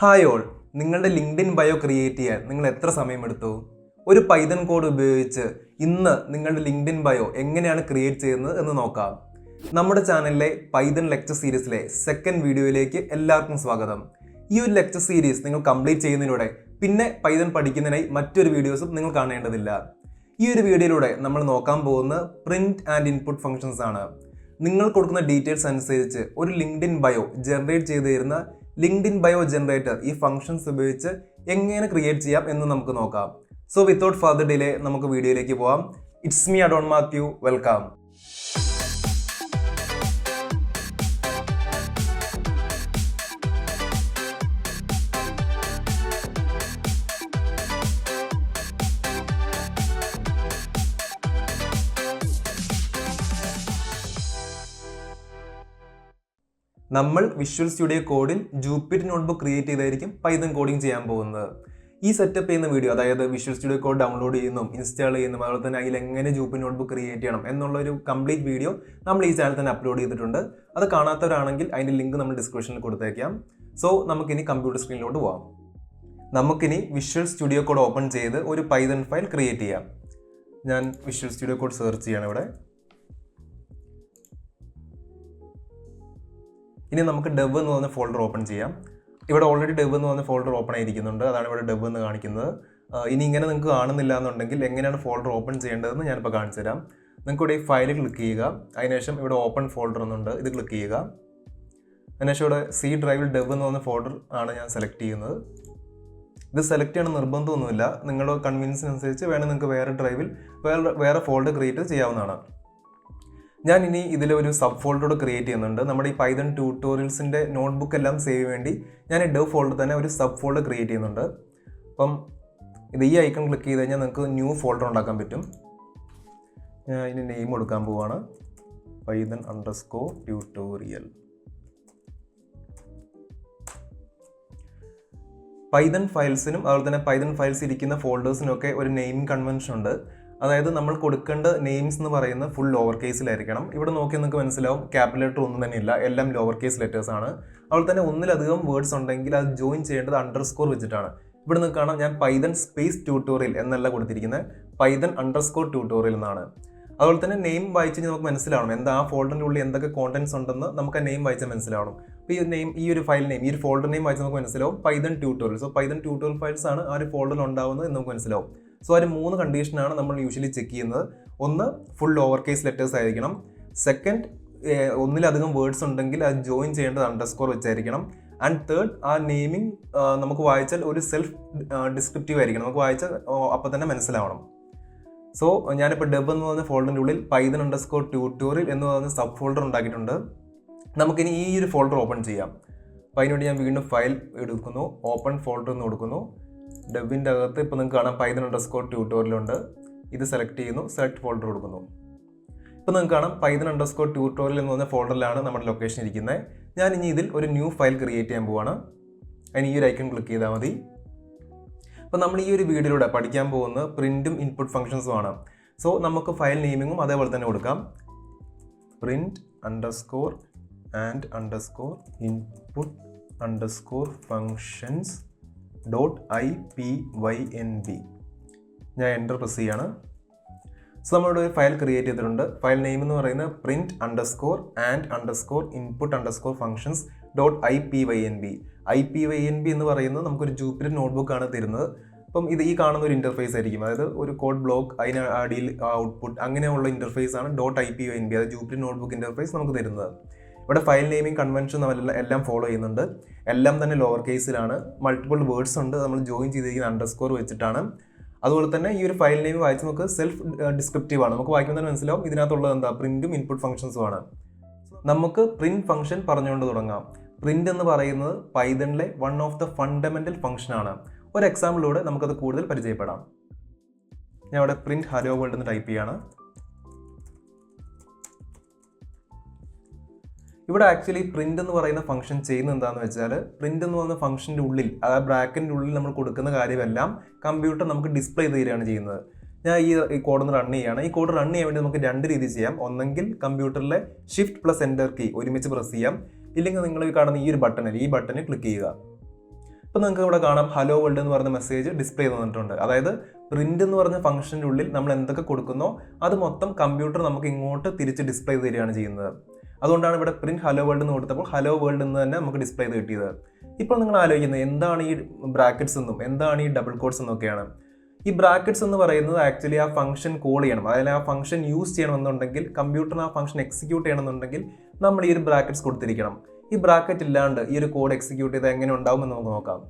Hi all, നിങ്ങളുടെ LinkedIn bio create ചെയ്യാൻ നിങ്ങൾ എത്ര സമയമെടുത്തു? ഒരു പൈതൺ കോഡ് ഉപയോഗിച്ച് ഇന്ന് നിങ്ങളുടെ ലിങ്ക്ഡിൻ ബയോ എങ്ങനെയാണ് ക്രിയേറ്റ് ചെയ്യുന്നത് എന്ന് നോക്കാം. നമ്മുടെ ചാനലിലെ പൈതൺ ലെക്ചർ സീരീസിലെ സെക്കൻഡ് വീഡിയോയിലേക്ക് എല്ലാവർക്കും സ്വാഗതം. ഈ ഒരു ലെക്ചർ സീരീസ് നിങ്ങൾ കംപ്ലീറ്റ് ചെയ്യുന്നതിലൂടെ പിന്നെ പൈതൺ പഠിക്കുന്നതിനായി മറ്റൊരു വീഡിയോസും നിങ്ങൾ കാണേണ്ടതില്ല. ഈ ഒരു വീഡിയോയിലൂടെ നമ്മൾ നോക്കാൻ പോകുന്ന പ്രിന്റ് ആൻഡ് ഇൻപുട്ട് ഫംഗ്ഷൻസ് ആണ്. നിങ്ങൾ കൊടുക്കുന്ന ഡീറ്റെയിൽസ് അനുസരിച്ച് ഒരു ലിങ്ക്ഡിൻ ബയോ ജനറേറ്റ് ചെയ്ത് തരുന്ന ലിങ്ക്ഡിൻ ബയോ ജനറേറ്റർ ഈ ഫംഗ്ഷൻസ് ഉപയോഗിച്ച് എങ്ങനെ ക്രിയേറ്റ് ചെയ്യാം എന്ന് നമുക്ക് നോക്കാം. സോ വിത്തൗട്ട് ഫർദർ ഡിലേ നമുക്ക് വീഡിയോയിലേക്ക് പോവാം. It's me Adon Mathew, welcome. നമ്മൾ വിഷ്വൽ സ്റ്റുഡിയോ കോഡിൽ ജൂപ്പിറ്റർ നോട്ട്ബുക്ക് ക്രിയേറ്റ് ചെയ്തായിരിക്കും പൈതൺ കോഡിംഗ് ചെയ്യാൻ പോകുന്നത്. ഈ സെറ്റപ്പ് ചെയ്യുന്ന വീഡിയോ, അതായത് വിഷ്വൽ സ്റ്റുഡിയോ കോഡ് ഡൗൺലോഡ് ചെയ്യുന്നതും ഇൻസ്റ്റാൾ ചെയ്യുന്നതും അതുപോലെ തന്നെ അതിൽ എങ്ങനെ ജൂപ്പിറ്റർ നോട്ട്ബുക്ക് ക്രിയേറ്റ് ചെയ്യണം എന്നുള്ളൊരു കംപ്ലീറ്റ് വീഡിയോ നമ്മൾ ഈ ചാനൽ തന്നെ അപ്ലോഡ് ചെയ്തിട്ടുണ്ട്. അത് കാണാത്തവരാണെങ്കിൽ അതിൻ്റെ ലിങ്ക് നമ്മൾ ഡിസ്ക്രിപ്ഷനിൽ കൊടുത്തേക്കാം. സോ നമുക്കിനി കമ്പ്യൂട്ടർ സ്ക്രീനിലോട്ട് പോകാം. നമുക്കിനി വിഷ്വൽ സ്റ്റുഡിയോ കോഡ് ഓപ്പൺ ചെയ്ത് ഒരു പൈതൺ ഫയൽ ക്രിയേറ്റ് ചെയ്യാം. ഞാൻ വിഷ്വൽ സ്റ്റുഡിയോ കോഡ് സെർച്ച് ചെയ്യണം ഇവിടെ. ഇനി നമുക്ക് ഡെവ് എന്ന് പറഞ്ഞ ഫോൾഡർ ഓപ്പൺ ചെയ്യാം. ഇവിടെ ഓൾറെഡി ഡെവ് എന്ന് പറഞ്ഞ ഫോൾഡർ ഓപ്പൺ ആയിരിക്കുന്നുണ്ട്. അതാണ് ഇവിടെ ഡെവ് എന്ന് കാണിക്കുന്നത്. ഇനി ഇങ്ങനെ നിങ്ങൾക്ക് കാണുന്നില്ല എന്നുണ്ടെങ്കിൽ എങ്ങനെയാണ് ഫോൾഡർ ഓപ്പൺ ചെയ്യേണ്ടതെന്ന് ഞാനിപ്പോൾ കാണിച്ചു തരാം. നിങ്ങൾക്ക് ഇവിടെ ഈ ഫയൽ ക്ലിക്ക് ചെയ്യുക. അതിനുശേഷം ഇവിടെ ഓപ്പൺ ഫോൾഡർ എന്നുണ്ട്, ഇത് ക്ലിക്ക് ചെയ്യുക. അതിനുശേഷം ഇവിടെ സി ഡ്രൈവിൽ ഡെവ് എന്ന് പറഞ്ഞ ഫോൾഡർ ആണ് ഞാൻ സെലക്ട് ചെയ്യുന്നത്. ഇത് സെലക്ട് ചെയ്യണം നിർബന്ധമൊന്നുമില്ല. നിങ്ങളുടെ കൺവീനിയൻസിനനുസരിച്ച് വേണമെങ്കിൽ നിങ്ങൾക്ക് വേറെ ഡ്രൈവിൽ വേറെ ഫോൾഡർ ക്രിയേറ്റ് ചെയ്യാവുന്നതാണ്. ഞാൻ ഇനി ഇതിലൊരു സബ് ഫോൾഡർ ക്രിയേറ്റ് ചെയ്യുന്നുണ്ട്. നമ്മുടെ ഈ പൈതൺ ട്യൂട്ടോറിയൽസിൻ്റെ നോട്ട്ബുക്ക് എല്ലാം സേവ് വേണ്ടി ഞാൻ ഈ ഡെവ് ഫോൾഡർ തന്നെ ഒരു സബ് ഫോൾഡർ ക്രിയേറ്റ് ചെയ്യുന്നുണ്ട്. അപ്പം ഇത് ഈ ഐക്കൺ ക്ലിക്ക് ചെയ്ത് കഴിഞ്ഞാൽ നിങ്ങൾക്ക് ന്യൂ ഫോൾഡർ ഉണ്ടാക്കാൻ പറ്റും. ഞാൻ ഇതിന് നെയിം കൊടുക്കാൻ പോവുകയാണ്, പൈതൺ _ട്യൂട്ടോറിയൽ. പൈതൺ ഫയൽസിനും അതുപോലെ തന്നെ പൈതൺ ഫയൽസ് ഇരിക്കുന്ന ഫോൾഡേഴ്സിനും ഒക്കെ ഒരു നെയിമിംഗ് കൺവെൻഷൻ ഉണ്ട്. അതായത് നമ്മൾ കൊടുക്കേണ്ട നെയിംസ് എന്ന് പറയുന്നത് ഫുൾ ലോവർ കേസിലായിരിക്കണം. ഇവിടെ നോക്കി നിങ്ങൾക്ക് മനസ്സിലാവും, ക്യാപിറ്റൽ ലെറ്റർ ഒന്നും തന്നെ ഇല്ല, എല്ലാം ലോവർ കേസ് ലെറ്റേഴ്സ് ആണ്. അതുപോലെ തന്നെ ഒന്നിലധികം വേർഡ്സ് ഉണ്ടെങ്കിൽ അത് ജോയിൻ ചെയ്യേണ്ടത് അണ്ടർസ്കോർ വെച്ചിട്ടാണ്. ഇവിടെ നിങ്ങൾക്ക് കാണാം, ഞാൻ പൈതൺ സ്പേസ് ട്യൂട്ടോറിയൽ എന്നല്ല കൊടുത്തിരിക്കുന്നത്, പൈതൺ _ട്യൂട്ടോറിയൽ എന്നാണ്. അതുപോലെ തന്നെ നെയിം വായിച്ച് നമുക്ക് മനസ്സിലാവണം എന്താ ആ ഫോൾഡറിൻ്റെ ഉള്ളിൽ എന്തൊക്കെ കോണ്ടന്റ്സ് ഉണ്ടെന്ന് നമുക്ക് ആ നെയിം വായിച്ചാൽ മനസ്സിലാവണം. അപ്പോൾ ഈ ഒരു ഫയൽ നെയിം, ഈ ഒരു ഫോൾഡർ നെയിം വായിച്ചാൽ നമുക്ക് മനസ്സിലാവും Python tutorial. So Python tutorial files ആണ് ആ ഒരു ഫോൾഡറിൽ ഉണ്ടാവുന്നത് എന്ന് നമുക്ക് മനസ്സിലാവും. സോ ആ ഒരു 3 കണ്ടീഷനാണ് നമ്മൾ യൂഷ്വലി ചെക്ക് ചെയ്യുന്നത്. ഒന്ന്, ഫുൾ ലോവർ കേസ് ലെറ്റേഴ്സ് ആയിരിക്കണം. സെക്കൻഡ്, ഒന്നിലധികം വേർഡ്സ് ഉണ്ടെങ്കിൽ അത് ജോയിൻ ചെയ്യേണ്ടത് അണ്ടർസ്കോർ വെച്ചായിരിക്കണം. ആൻഡ് തേർഡ്, ആ നെയിമിംഗ് നമുക്ക് വായിച്ചാൽ ഒരു സെൽഫ് ഡിസ്ക്രിപ്റ്റീവ് ആയിരിക്കണം, നമുക്ക് വായിച്ചാൽ അപ്പം തന്നെ മനസ്സിലാവണം. സോ ഞാനിപ്പോൾ ഡെവ് എന്ന് പറഞ്ഞ ഫോൾഡറിൻ്റെ ഉള്ളിൽ പൈതൺ _ട്യൂട്ടോറിയൽ എന്ന് പറഞ്ഞ സബ് ഫോൾഡർ ഉണ്ടാക്കിയിട്ടുണ്ട്. നമുക്കിനി ഈ ഒരു ഫോൾഡർ ഓപ്പൺ ചെയ്യാം. അപ്പോൾ അതിനുവേണ്ടി ഞാൻ വീണ്ടും ഫയൽ എടുക്കുന്നു, ഓപ്പൺ ഫോൾഡർ എന്ന് കൊടുക്കുന്നു. ഡെവിൻ്റെ അകത്ത് ഇപ്പോൾ നിങ്ങൾക്ക് കാണാം പൈതൺ _ട്യൂട്ടോറിയൽ ഉണ്ട്. ഇത് സെലക്ട് ചെയ്യുന്നു, സെലക്ട് ഫോൾഡർ കൊടുക്കുന്നു. ഇപ്പോൾ നിങ്ങൾക്ക് കാണാം പൈതൺ _ട്യൂട്ടോറിയൽ എന്ന് പറഞ്ഞ ഫോൾഡറിലാണ് നമ്മുടെ ലൊക്കേഷൻ ഇരിക്കുന്നത്. ഞാൻ ഇനി ഇതിൽ ഒരു ന്യൂ ഫയൽ ക്രിയേറ്റ് ചെയ്യാൻ പോവാണ്. അതിന് ഈ ഒരു ഐക്കൺ ക്ലിക്ക് ചെയ്താൽ മതി. അപ്പോൾ നമ്മൾ ഈ ഒരു വീഡിയോയിലൂടെ പഠിക്കാൻ പോകുന്ന പ്രിന്റും ഇൻപുട്ട് ഫംഗ്ഷൻസും ആണ്. സോ നമുക്ക് ഫയൽ നെയിമിങ്ങും അതേപോലെ തന്നെ കൊടുക്കാം, പ്രിന്റ് _input _functions .ipynb. ഞാൻ എൻ്റർ പ്രസ് ചെയ്യാണ്. സോ നമ്മളിവിടെ ഒരു ഫയൽ ക്രിയേറ്റ് ചെയ്തിട്ടുണ്ട്. ഫയൽ നെയിം എന്ന് പറയുന്നത് print _input _functions .ipynb. ipynb എന്ന് പറയുന്നത് നമുക്കൊരു ജൂപ്പിറ്റർ നോട്ട്ബുക്ക് ആണ് തരുന്നത്. അപ്പം ഇത് ഈ കാണുന്ന ഒരു ഇൻ്റർഫേസ് ആയിരിക്കും, അതായത് ഒരു കോഡ് ബ്ലോക്ക്, അതിന് അടിയിൽ ഔട്ട്പുട്ട് അങ്ങനെയുള്ള ഇൻ്റർഫേസ് ആണ് .ipynb, അതായത് ജൂപ്പിറ്റർ നോട്ട്ബുക്ക് ഇൻ്റർഫേസ് നമുക്ക് തരുന്നത്. ഇവിടെ ഫയൽ നെയിമിംഗ് കൺവെൻഷൻ എല്ലാം ഫോളോ ചെയ്യുന്നുണ്ട്. എല്ലാം തന്നെ ലോവർ കേസിലാണ്. മൾട്ടിപ്പിൾ വേർഡ്സ് ഉണ്ട്, നമ്മൾ ജോയിൻ ചെയ്തിരിക്കുന്ന അണ്ടർസ്കോർ വെച്ചിട്ടാണ്. അതുപോലെ തന്നെ ഈ ഒരു ഫയൽ നെയിം വായിച്ച് നമുക്ക് സെൽഫ് ഡിസ്ക്രിപ്റ്റീവ് ആണ്, നമുക്ക് വായിക്കുമ്പോൾ തന്നെ മനസ്സിലാവും ഇതിനകത്തുള്ളത് എന്താ, പ്രിന്റും ഇൻപുട്ട് ഫംഗ്ഷൻസും ആണ്. നമുക്ക് പ്രിന്റ് ഫംഗ്ഷൻ പറഞ്ഞുകൊണ്ട് തുടങ്ങാം. പ്രിന്റ് എന്ന് പറയുന്നത് പൈതണിലെ one of the fundamental function ആണ്. ഒരു എക്സാമ്പിളിലൂടെ നമുക്കത് കൂടുതൽ പരിചയപ്പെടാം. ഞാൻ ഇവിടെ പ്രിന്റ് ഹലോ വേൾഡ് എന്ന് ടൈപ്പ് ചെയ്യാണ്. ഇവിടെ ആക്ച്വലി പ്രിന്റ് എന്ന് പറയുന്ന ഫംഗ്ഷൻ ചെയ്യുന്നത് എന്താണെന്ന് വെച്ചാൽ, പ്രിന്റ് എന്ന് പറയുന്ന ഫംഗ്ഷൻ്റെ ഉള്ളിൽ, അതായത് ബ്രാക്കറ്റിൻ്റെ ഉള്ളിൽ നമ്മൾ കൊടുക്കുന്ന കാര്യമെല്ലാം കമ്പ്യൂട്ടർ നമുക്ക് ഡിസ്പ്ലേ ചെയ്ത് തരികയാണ് ചെയ്യുന്നത്. ഞാൻ ഈ കോഡ് ഒന്ന് റൺ ചെയ്യുകയാണ്. ഈ കോഡ് റൺ ചെയ്യാൻ വേണ്ടി നമുക്ക് 2 രീതി ചെയ്യാം. ഒന്നെങ്കിൽ കമ്പ്യൂട്ടറിലെ Shift+Enter കീ ഒരുമിച്ച് പ്രസ് ചെയ്യാം, ഇല്ലെങ്കിൽ നിങ്ങൾ ഈ കാണുന്ന ഈ ഒരു ബട്ടണിൽ ക്ലിക്ക് ചെയ്യുക. ഇപ്പോൾ നിങ്ങൾക്ക് ഇവിടെ കാണാം ഹലോ വേൾഡ് എന്ന് പറയുന്ന മെസ്സേജ് ഡിസ്പ്ലേ തന്നിട്ടുണ്ട്. അതായത് പ്രിന്റ് എന്ന് പറഞ്ഞ ഫംഗ്ഷൻ്റെ ഉള്ളിൽ നമ്മൾ എന്തൊക്കെ കൊടുക്കുന്നോ അത് മൊത്തം കമ്പ്യൂട്ടർ നമുക്ക് ഇങ്ങോട്ട് തിരിച്ച് ഡിസ്പ്ലേ തരികയാണ് ചെയ്യുന്നത്. അതുകൊണ്ടാണ് ഇവിടെ പ്രിന്റ് ഹലോ വേൾഡ് എന്ന് കൊടുത്തപ്പോൾ ഹലോ വേൾഡ് എന്ന് തന്നെ നമുക്ക് ഡിസ്പ്ലേ ചെയ്ത് കിട്ടിയത്. ഇപ്പോൾ നിങ്ങൾ ആലോചിക്കുന്നത് എന്താണ് ഈ ബ്രാക്കറ്റ്സ് എന്നും എന്താണ് ഈ ഡബിൾ കോട്ട്സ് എന്നൊക്കെയാണ്. ഈ ബ്രാക്കറ്റ്സ് എന്ന് പറയുന്നത് ആക്ച്വലി ആ ഫംഗ്ഷൻ കോൾ ചെയ്യണം, അതായത് ആ ഫംഗ്ഷൻ യൂസ് ചെയ്യണമെന്നുണ്ടെങ്കിൽ കമ്പ്യൂട്ടറിന് ആ ഫംഗ്ഷൻ എക്സിക്യൂട്ട് ചെയ്യണമെന്നുണ്ടെങ്കിൽ നമ്മൾ ഈ ഒരു ബ്രാക്കറ്റ്സ് കൊടുത്തിരിക്കണം. ഈ ബ്രാക്കറ്റ് ഇല്ലാണ്ട് ഈ ഒരു കോഡ് എക്സിക്യൂട്ട് ചെയ്താൽ എങ്ങനെ ഉണ്ടാവുമെന്ന് നമുക്ക് നോക്കാം.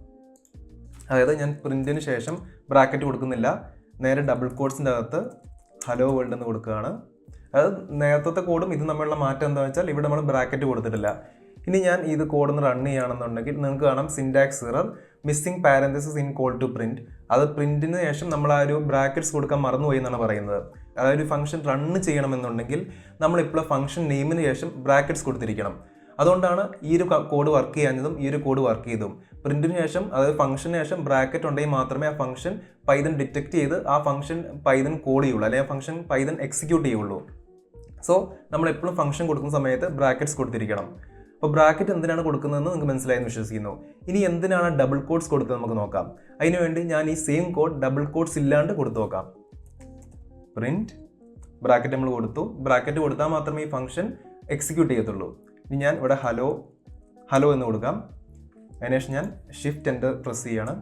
അതായത് ഞാൻ പ്രിന്റിന് ശേഷം ബ്രാക്കറ്റ് കൊടുക്കുന്നില്ല, നേരെ ഡബിൾ കോട്ട്സിൻ്റെ അകത്ത് ഹലോ വേൾഡ് എന്ന് കൊടുക്കുകയാണ്. അത് നേരത്തെ കോഡും ഇത് തമ്മിലുള്ള മാറ്റം എന്താണെന്ന് വെച്ചാൽ ഇവിടെ നമ്മൾ ബ്രാക്കറ്റ് കൊടുത്തിട്ടില്ല. ഇനി ഞാൻ ഇത് കോഡൊന്ന് റൺ ചെയ്യുകയാണെന്നുണ്ടെങ്കിൽ നിങ്ങൾക്ക് കാണാം syntax error, missing parenthesis in call to print. അത് പ്രിന്റിന് ശേഷം നമ്മൾ ആ ഒരു ബ്രാക്കറ്റ്സ് കൊടുക്കാൻ മറന്നുപോയി എന്നാണ് പറയുന്നത്. അതായത് ഒരു ഫംഗ്ഷൻ റൺ ചെയ്യണമെന്നുണ്ടെങ്കിൽ നമ്മളിപ്പോൾ ഫംഗ്ഷൻ നെയിമിന് ശേഷം ബ്രാക്കറ്റ്സ് കൊടുത്തിരിക്കണം. അതുകൊണ്ടാണ് ഈ ഒരു കോഡ് വർക്ക് ചെയ്യാഞ്ഞതും ഈ ഒരു കോഡ് വർക്ക് ചെയ്തതും. പ്രിന്റിന് ശേഷം അതായത് ഫംഗ്ഷന് ശേഷം ബ്രാക്കറ്റ് ഉണ്ടെങ്കിൽ മാത്രമേ ആ ഫംഗ്ഷൻ പൈതൺ ഡിറ്റക്ട് ചെയ്ത് ആ ഫംഗ്ഷൻ പൈതൺ കോൾ ചെയ്യുള്ളൂ, അല്ലെങ്കിൽ ആ ഫംഗ്ഷൻ പൈതൺ എക്സിക്യൂട്ട് ചെയ്യുള്ളൂ. സോ നമ്മൾ എപ്പോഴും ഫംഗ്ഷൻ കൊടുക്കുന്ന സമയത്ത് ബ്രാക്കറ്റ്സ് കൊടുത്തിരിക്കണം. അപ്പോൾ ബ്രാക്കറ്റ് എന്തിനാണ് കൊടുക്കുന്നതെന്ന് നിങ്ങൾക്ക് മനസ്സിലായെന്ന് വിശ്വസിക്കുന്നു. ഇനി എന്തിനാണ് ഡബിൾ കോട്ട്സ് കൊടുത്തത് നമുക്ക് നോക്കാം. അതിനുവേണ്ടി ഞാൻ ഈ സെയിം കോഡ് ഡബിൾ കോട്ട്സ് ഇല്ലാണ്ട് കൊടുത്തു നോക്കാം. പ്രിന്റ് ബ്രാക്കറ്റ് നമ്മൾ കൊടുത്തു. ബ്രാക്കറ്റ് കൊടുത്താൽ മാത്രമേ ഈ ഫംഗ്ഷൻ എക്സിക്യൂട്ട് ചെയ്യത്തുള്ളൂ. ഇനി ഞാൻ ഇവിടെ ഹലോ എന്ന് കൊടുക്കാം. അതിനുശേഷം ഞാൻ ഷിഫ്റ്റ് എൻ്റർ പ്രസ് ചെയ്യാണ്.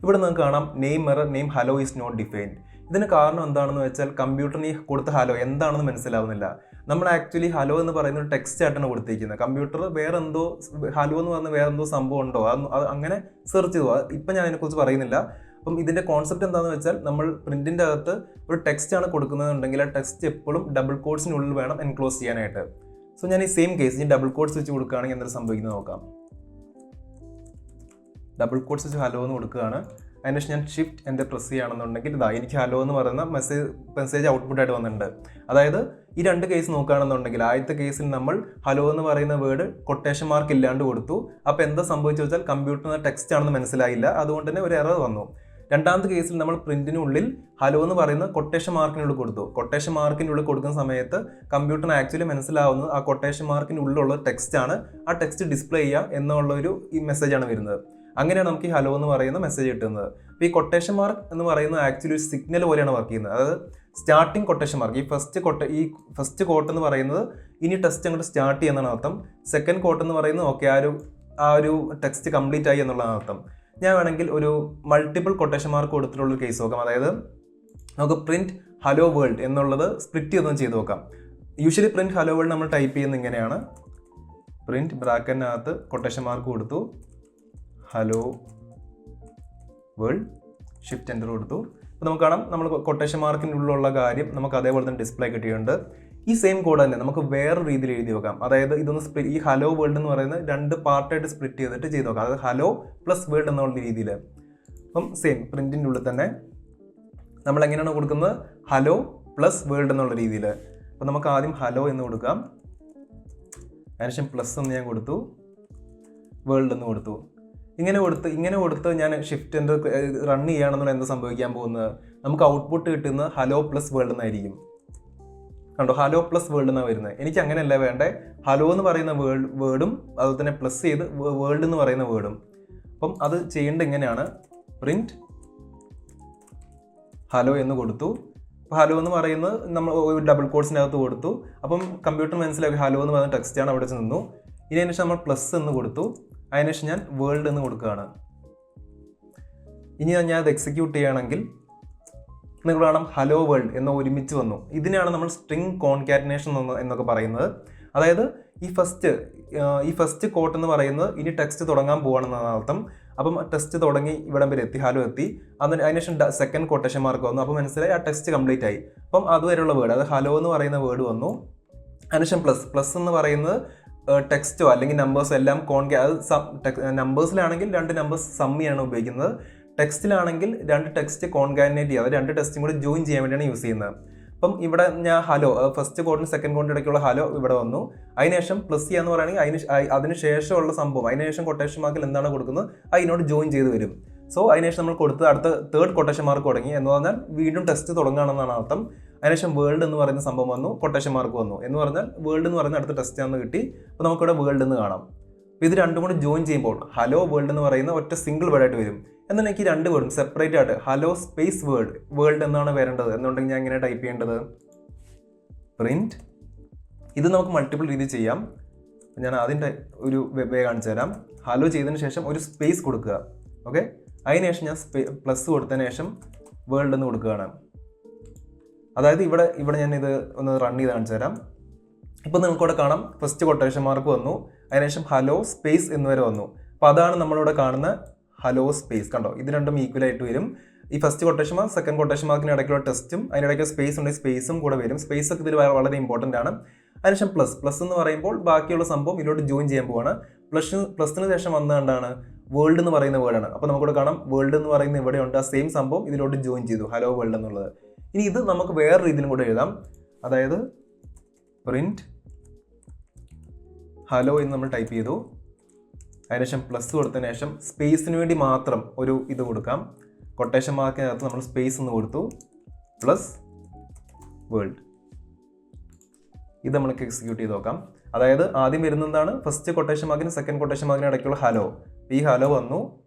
ഇവിടെ നിങ്ങൾക്ക് കാണാം name error, name hello is not defined. ഇതിന് കാരണം എന്താണെന്ന് വെച്ചാൽ കമ്പ്യൂട്ടറിന് കൊടുത്ത ഹലോ എന്താണെന്ന് മനസ്സിലാവുന്നില്ല. നമ്മൾ ആക്ച്വലി ഹലോ എന്ന് പറയുന്ന ഒരു ടെക്സ്റ്റ് ആയിട്ടാണ് കൊടുത്തിരിക്കുന്നത്. കമ്പ്യൂട്ടർ വേറെ എന്തോ ഹലോ എന്ന് പറഞ്ഞ വേറെ എന്തോ സംഭവം ഉണ്ടോ അത് അങ്ങനെ സെർച്ച് ചെയ്തു. ഇപ്പം ഞാൻ അതിനെക്കുറിച്ച് പറയുന്നില്ല. അപ്പം ഇതിൻ്റെ കോൺസെപ്റ്റ് എന്താണെന്ന് വെച്ചാൽ നമ്മൾ പ്രിന്റിൻ്റെ അകത്ത് ഒരു ടെക്സ്റ്റ് ആണ് കൊടുക്കുന്നതെന്നുണ്ടെങ്കിൽ ആ ടെക്സ്റ്റ് എപ്പോഴും ഡബിൾ കോട്ട്സിനുള്ളിൽ വേണം എൻക്ലോസ് ചെയ്യാനായിട്ട്. സോ ഞാൻ ഈ സെയിം കേസ് ഈ ഡബിൾ കോട്ട്സ് വെച്ച് കൊടുക്കുകയാണെങ്കിൽ എന്തൊരു സംഭവിക്കുന്നത് നോക്കാം. ഡബിൾ കോട്ട്സ് വെച്ച് ഹലോ എന്ന് കൊടുക്കുകയാണ്. അതിനുശേഷം ഞാൻ ഷിഫ്റ്റ് എൻ്റെ പ്രസ് ചെയ്യുകയാണെന്നുണ്ടെങ്കിൽ ഇതാ എനിക്ക് ഹലോ എന്ന് പറയുന്ന മെസ്സേജ് ഔട്ട്പുട്ടായിട്ട് വന്നിട്ടുണ്ട്. അതായത് ഈ രണ്ട് കേസ് നോക്കുകയാണെന്നുണ്ടെങ്കിൽ ആദ്യത്തെ കേസിൽ നമ്മൾ ഹലോ എന്ന് പറയുന്ന വേർഡ് കൊട്ടേഷൻ മാർക്ക് ഇല്ലാണ്ട് കൊടുത്തു. അപ്പോൾ എന്താ സംഭവിച്ചു വെച്ചാൽ കമ്പ്യൂട്ടറിന് ടെക്സ്റ്റ് ആണെന്ന് മനസ്സിലായില്ല, അതുകൊണ്ട് തന്നെ ഒരു എറർ വന്നു. രണ്ടാമത്തെ കേസിൽ നമ്മൾ പ്രിന്റിനുള്ളിൽ ഹലോ എന്ന് പറയുന്ന കൊട്ടേഷൻ മാർക്കിനുള്ളിൽ കൊടുത്തു. കൊട്ടേഷൻ മാർക്കിനുള്ളിൽ കൊടുക്കുന്ന സമയത്ത് കമ്പ്യൂട്ടറിന് ആക്ച്വലി മനസ്സിലാവുന്നത് ആ കൊട്ടേഷൻ മാർക്കിനുള്ളിലുള്ള ടെക്സ്റ്റ് ആണ്, ആ ടെക്സ്റ്റ് ഡിസ്പ്ലേ ചെയ്യുക എന്നുള്ളൊരു ഈ മെസ്സേജാണ് വരുന്നത്. അങ്ങനെയാണ് നമുക്ക് ഈ ഹലോ എന്ന് പറയുന്ന മെസ്സേജ് കിട്ടുന്നത്. അപ്പോൾ ഈ കൊട്ടേഷൻ മാർക്ക് എന്ന് പറയുന്നത് ആക്ച്വലി ഒരു സിഗ്നൽ പോലെയാണ് വർക്ക് ചെയ്യുന്നത്. അതായത് സ്റ്റാർട്ടിങ് കൊട്ടേഷൻ മാർക്ക്, ഈ ഫസ്റ്റ് കോട്ട് എന്ന് പറയുന്നത് ഇനി ടെക്സ്റ്റ് അങ്ങോട്ട് സ്റ്റാർട്ട് ചെയ്യുന്നതാണ് അർത്ഥം. സെക്കൻഡ് കോട്ട് എന്ന് പറയുന്നത് ഓക്കെ ആ ഒരു ടെക്സ്റ്റ് കംപ്ലീറ്റ് ആയി എന്നുള്ളതാണ് അർത്ഥം. ഞാൻ വേണമെങ്കിൽ ഒരു മൾട്ടിപ്പിൾ കൊട്ടേഷൻ മാർക്ക് കൊടുത്തിട്ടുള്ളൊരു കേസ് നോക്കാം. അതായത് നമുക്ക് പ്രിന്റ് ഹലോ വേൾഡ് എന്നുള്ളത് സ്പ്ലിറ്റ് ചെയ്തൊന്ന് ചെയ്ത് നോക്കാം. യൂഷ്വലി പ്രിന്റ് ഹലോ വേൾഡ് നമ്മൾ ടൈപ്പ് ചെയ്യുന്നത് ഇങ്ങനെയാണ്. പ്രിന്റ് ബ്രാക്കറ്റിനകത്ത് കൊട്ടേഷൻ മാർക്ക് കൊടുത്തു, ഹലോ വേൾഡ്, ഷിഫ്റ്റ് എൻ്റർ കൊടുത്തു. അപ്പോൾ നമുക്ക് കാണാം നമ്മൾ കൊട്ടേഷൻ മാർക്കിൻ്റെ ഉള്ളിലുള്ള കാര്യം നമുക്ക് അതേപോലെ തന്നെ ഡിസ്പ്ലേ കിട്ടിയിട്ടുണ്ട്. ഈ സെയിം കോഡ് തന്നെ നമുക്ക് വേറെ രീതിയിൽ എഴുതി നോക്കാം. അതായത് ഇതൊന്ന് ഈ ഹലോ വേൾഡ് എന്ന് പറയുന്നത് രണ്ട് പാർട്ടായിട്ട് സ്പ്ലിറ്റ് ചെയ്തിട്ട് ചെയ്ത് നോക്കാം. അതായത് ഹലോ പ്ലസ് വേൾഡ് എന്നുള്ള രീതിയിൽ. അപ്പം സെയിം പ്രിന്റിൻ്റെ ഉള്ളിൽ തന്നെ നമ്മൾ എങ്ങനെയാണ് കൊടുക്കുന്നത്, ഹലോ പ്ലസ് വേൾഡ് എന്നുള്ള രീതിയിൽ. അപ്പം നമുക്ക് ആദ്യം ഹലോ എന്ന് കൊടുക്കാം. അതിനുശേഷം പ്ലസ് എന്ന് ഞാൻ കൊടുത്തു, വേൾഡ് എന്ന് കൊടുത്തു. ഇങ്ങനെ കൊടുത്ത് ഞാൻ ഷിഫ്റ്റ് എൻ്റർ റൺ ചെയ്യുകയാണെന്നുള്ള എന്താ സംഭവിക്കാൻ പോകുന്നത്, നമുക്ക് ഔട്ട്പുട്ട് കിട്ടുന്നത് ഹലോ പ്ലസ് വേൾഡ് എന്നായിരിക്കും. കണ്ടോ, ഹലോ പ്ലസ് വേൾഡ് എന്നാണ് വരുന്നത്. എനിക്ക് അങ്ങനെയല്ല വേണ്ടേ, ഹലോ എന്ന് പറയുന്ന വേർഡും അതുപോലെ തന്നെ പ്ലസ് ചെയ്ത് വേൾഡ് എന്ന് പറയുന്ന വേർഡും. അപ്പം അത് ചെയ്യേണ്ടത് ഇങ്ങനെയാണ്. പ്രിന്റ് ഹലോ എന്ന് കൊടുത്തു. അപ്പോൾ ഹലോ എന്ന് പറയുന്നത് നമ്മൾ ഒരു ഡബിൾ കോട്ട്സിൻ്റെ അകത്ത് കൊടുത്തു. അപ്പം കമ്പ്യൂട്ടർ മനസ്സിലാക്കി ഹലോ എന്ന് പറയുന്ന ടെക്സ്റ്റാണ് അവിടെ വെച്ച് നിന്നു. ഇനി അതിനുശേഷം നമ്മൾ പ്ലസ് എന്ന് കൊടുത്തു. അതിനുശേഷം ഞാൻ വേൾഡ് എന്ന് കൊടുക്കുകയാണ്. ഇനി ഞാൻ അത് എക്സിക്യൂട്ട് ചെയ്യുകയാണെങ്കിൽ നിങ്ങൾ കാണാം ഹലോ വേൾഡ് എന്ന ഒരുമിച്ച് വന്നു. ഇതിനെയാണ് നമ്മൾ സ്ട്രിംഗ് കോൺകാറ്റിനേഷൻ എന്നൊക്കെ പറയുന്നത്. അതായത് ഈ ഫസ്റ്റ് കോട്ട് എന്ന് പറയുന്നത് ഇനി ടെക്സ്റ്റ് തുടങ്ങാൻ പോകണമെന്നാണ് അർത്ഥം. അപ്പം ടെക്സ്റ്റ് തുടങ്ങി ഇവിടം വരെ എത്തി, ഹലോ എത്തി. അതിനുശേഷം സെക്കൻഡ് കൊട്ടേഷൻ മാർക്ക് വന്നു. അപ്പോൾ മനസ്സിലായി ആ ടെക്സ്റ്റ് കംപ്ലീറ്റ് ആയി. അപ്പം അതുവരെയുള്ള വേർഡ്, അത് ഹലോ എന്ന് പറയുന്ന വേർഡ് വന്നു. അതിനുശേഷം പ്ലസ് എന്ന് പറയുന്നത് ടെക്സ്റ്റോ അല്ലെങ്കിൽ നമ്പേഴ്സോ എല്ലാം നമ്പേഴ്സിലാണെങ്കിൽ രണ്ട് നമ്പേഴ്സ് സമ്മിയാണ് ഉപയോഗിക്കുന്നത്. ടെക്സ്റ്റിലാണെങ്കിൽ രണ്ട് ടെക്സ്റ്റ് കോൺകാറ്റിനേറ്റ് ചെയ്യുക, അത് രണ്ട് ടെക്സ്റ്റും കൂടി ജോയിൻ ചെയ്യാൻ വേണ്ടിയാണ് യൂസ് ചെയ്യുന്നത്. അപ്പം ഇവിടെ ഞാൻ ഹലോ ഫസ്റ്റ് കോഡിനും സെക്കൻഡ് കോഡിൻ്റെ ഇടയ്ക്കുള്ള ഹലോ ഇവിടെ വന്നു. അതിനുശേഷം പ്ലസ് ചെയ്യാന്ന് പറയുകയാണെങ്കിൽ അതിന് ശേഷമുള്ള സംഭവം, അതിനുശേഷം കൊട്ടേഷൻ മാർക്കിൽ എന്താണ് കൊടുക്കുന്നത് അതിനോട് ജോയിൻ ചെയ്ത് വരും. സോ അതിനുശേഷം നമ്മൾ കൊടുത്ത് അടുത്ത തേർഡ് കൊട്ടേഷൻ മാർക്ക് തുടങ്ങി എന്ന് പറഞ്ഞാൽ വീണ്ടും ടെസ്റ്റ് തുടങ്ങുകയാണെന്നാണ് അർത്ഥം. അതിനുശേഷം വേൾഡ് എന്ന് പറയുന്ന സംഭവം വന്നു, കൊട്ടേഷൻ മാർക്ക് വന്നു എന്ന് പറഞ്ഞാൽ വേൾഡ് എന്ന് പറയുന്ന അടുത്ത ടെസ്റ്റ് ആണെന്ന് കിട്ടി. അപ്പോൾ നമുക്കിവിടെ വേൾഡ് എന്ന് കാണാം. ഇത് രണ്ടും കൂടി ജോയിൻ ചെയ്യുമ്പോൾ ഹലോ വേൾഡ് എന്ന് പറയുന്ന ഒറ്റ സിംഗിൾ വേർഡായിട്ട് വരും. എന്നാൽ എനിക്ക് ഈ രണ്ട് വേർഡും സെപ്പറേറ്റ് ആയിട്ട് ഹലോ സ്പേസ് വേൾഡ് എന്നാണ് വരേണ്ടത് എന്നുണ്ടെങ്കിൽ ഞാൻ എങ്ങനെ ടൈപ്പ് ചെയ്യേണ്ടത്? പ്രിന്റ്. ഇത് നമുക്ക് മൾട്ടിപ്പിൾ രീതിയിൽ ചെയ്യാം. ഞാൻ അതിൻ്റെ ഒരു വേ കാണിച്ചു തരാം. ഹലോ ചെയ്തതിന് ശേഷം ഒരു സ്പേസ് കൊടുക്കുക. ഓക്കെ, അതിനുശേഷം ഞാൻ പ്ലസ് കൊടുത്തതിന് ശേഷം വേൾഡ് എന്ന് കൊടുക്കുകയാണ്. അതായത് ഇവിടെ ഞാൻ ഇത് ഒന്ന് റൺ ചെയ്ത് കാണിച്ചു തരാം. ഇപ്പോൾ നിങ്ങൾക്കിവിടെ കാണാം ഫസ്റ്റ് കൊട്ടേഷൻ മാർക്ക് വന്നു, അതിനുശേഷം ഹലോ സ്പേസ് എന്ന് വരെ വന്നു. അപ്പോൾ അതാണ് നമ്മളിവിടെ കാണുന്ന ഹലോ സ്പേസ്. കണ്ടോ, ഇത് രണ്ടും ഈക്വൽ ആയിട്ട് വരും. ഈ first quotation mark second quotation മാർക്കിന് ഇടയ്ക്കുള്ള ടെസ്റ്റും അതിനിടയ്ക്ക് സ്പേസ് ഉണ്ടെങ്കിൽ സ്പേസും കൂടെ വരും. സ്പേസ് ഒക്കെ ഇതിൽ വളരെ ഇമ്പോർട്ടൻ്റ് ആണ്. അതിനുശേഷം പ്ലസ് എന്ന് പറയുമ്പോൾ ബാക്കിയുള്ള സംഭവം ഇതിലോട്ട് ജോയിൻ ചെയ്യാൻ പോവാണ്. പ്ലസിന് ശേഷം വന്നുകൊണ്ടാണ് വേൾഡ് എന്ന് പറയുന്ന വേർഡാണ്. അപ്പോൾ നമുക്കിവിടെ കാണാം വേൾഡ് എന്ന് പറയുന്ന ഇവിടെ ഉണ്ട്. ആ സെയിം സംഭവം ഇതിലോട്ട് ജോയിൻ ചെയ്തു, ഹലോ വേൾഡ് എന്നുള്ളത്. ഇനി ഇത് നമുക്ക് വേറെ രീതിയിലും കൂടെ എഴുതാം. അതായത് പ്രിന്റ് ഹലോ എന്ന് നമ്മൾ ടൈപ്പ് ചെയ്തു, അതിനുശേഷം പ്ലസ് കൊടുത്തതിന് ശേഷം സ്പേസിന് വേണ്ടി മാത്രം ഒരു ഇത് കൊടുക്കാം. കൊട്ടേഷൻ മാർക്കിനകത്ത് നമ്മൾ സ്പേസ് എന്ന് കൊടുത്തു, പ്ലസ് വേൾഡ്. ഇത് നമുക്ക് എക്സിക്യൂട്ട് ചെയ്ത് നോക്കാം. അതായത് ആദ്യം വരുന്നതാണ് ഫസ്റ്റ് കൊട്ടേഷൻ മാർക്കിന് സെക്കൻഡ് കൊട്ടേഷൻ മാർക്കിന് ഇടയ്ക്കുള്ള ഹലോ. ഈ ഹലോ വന്നു,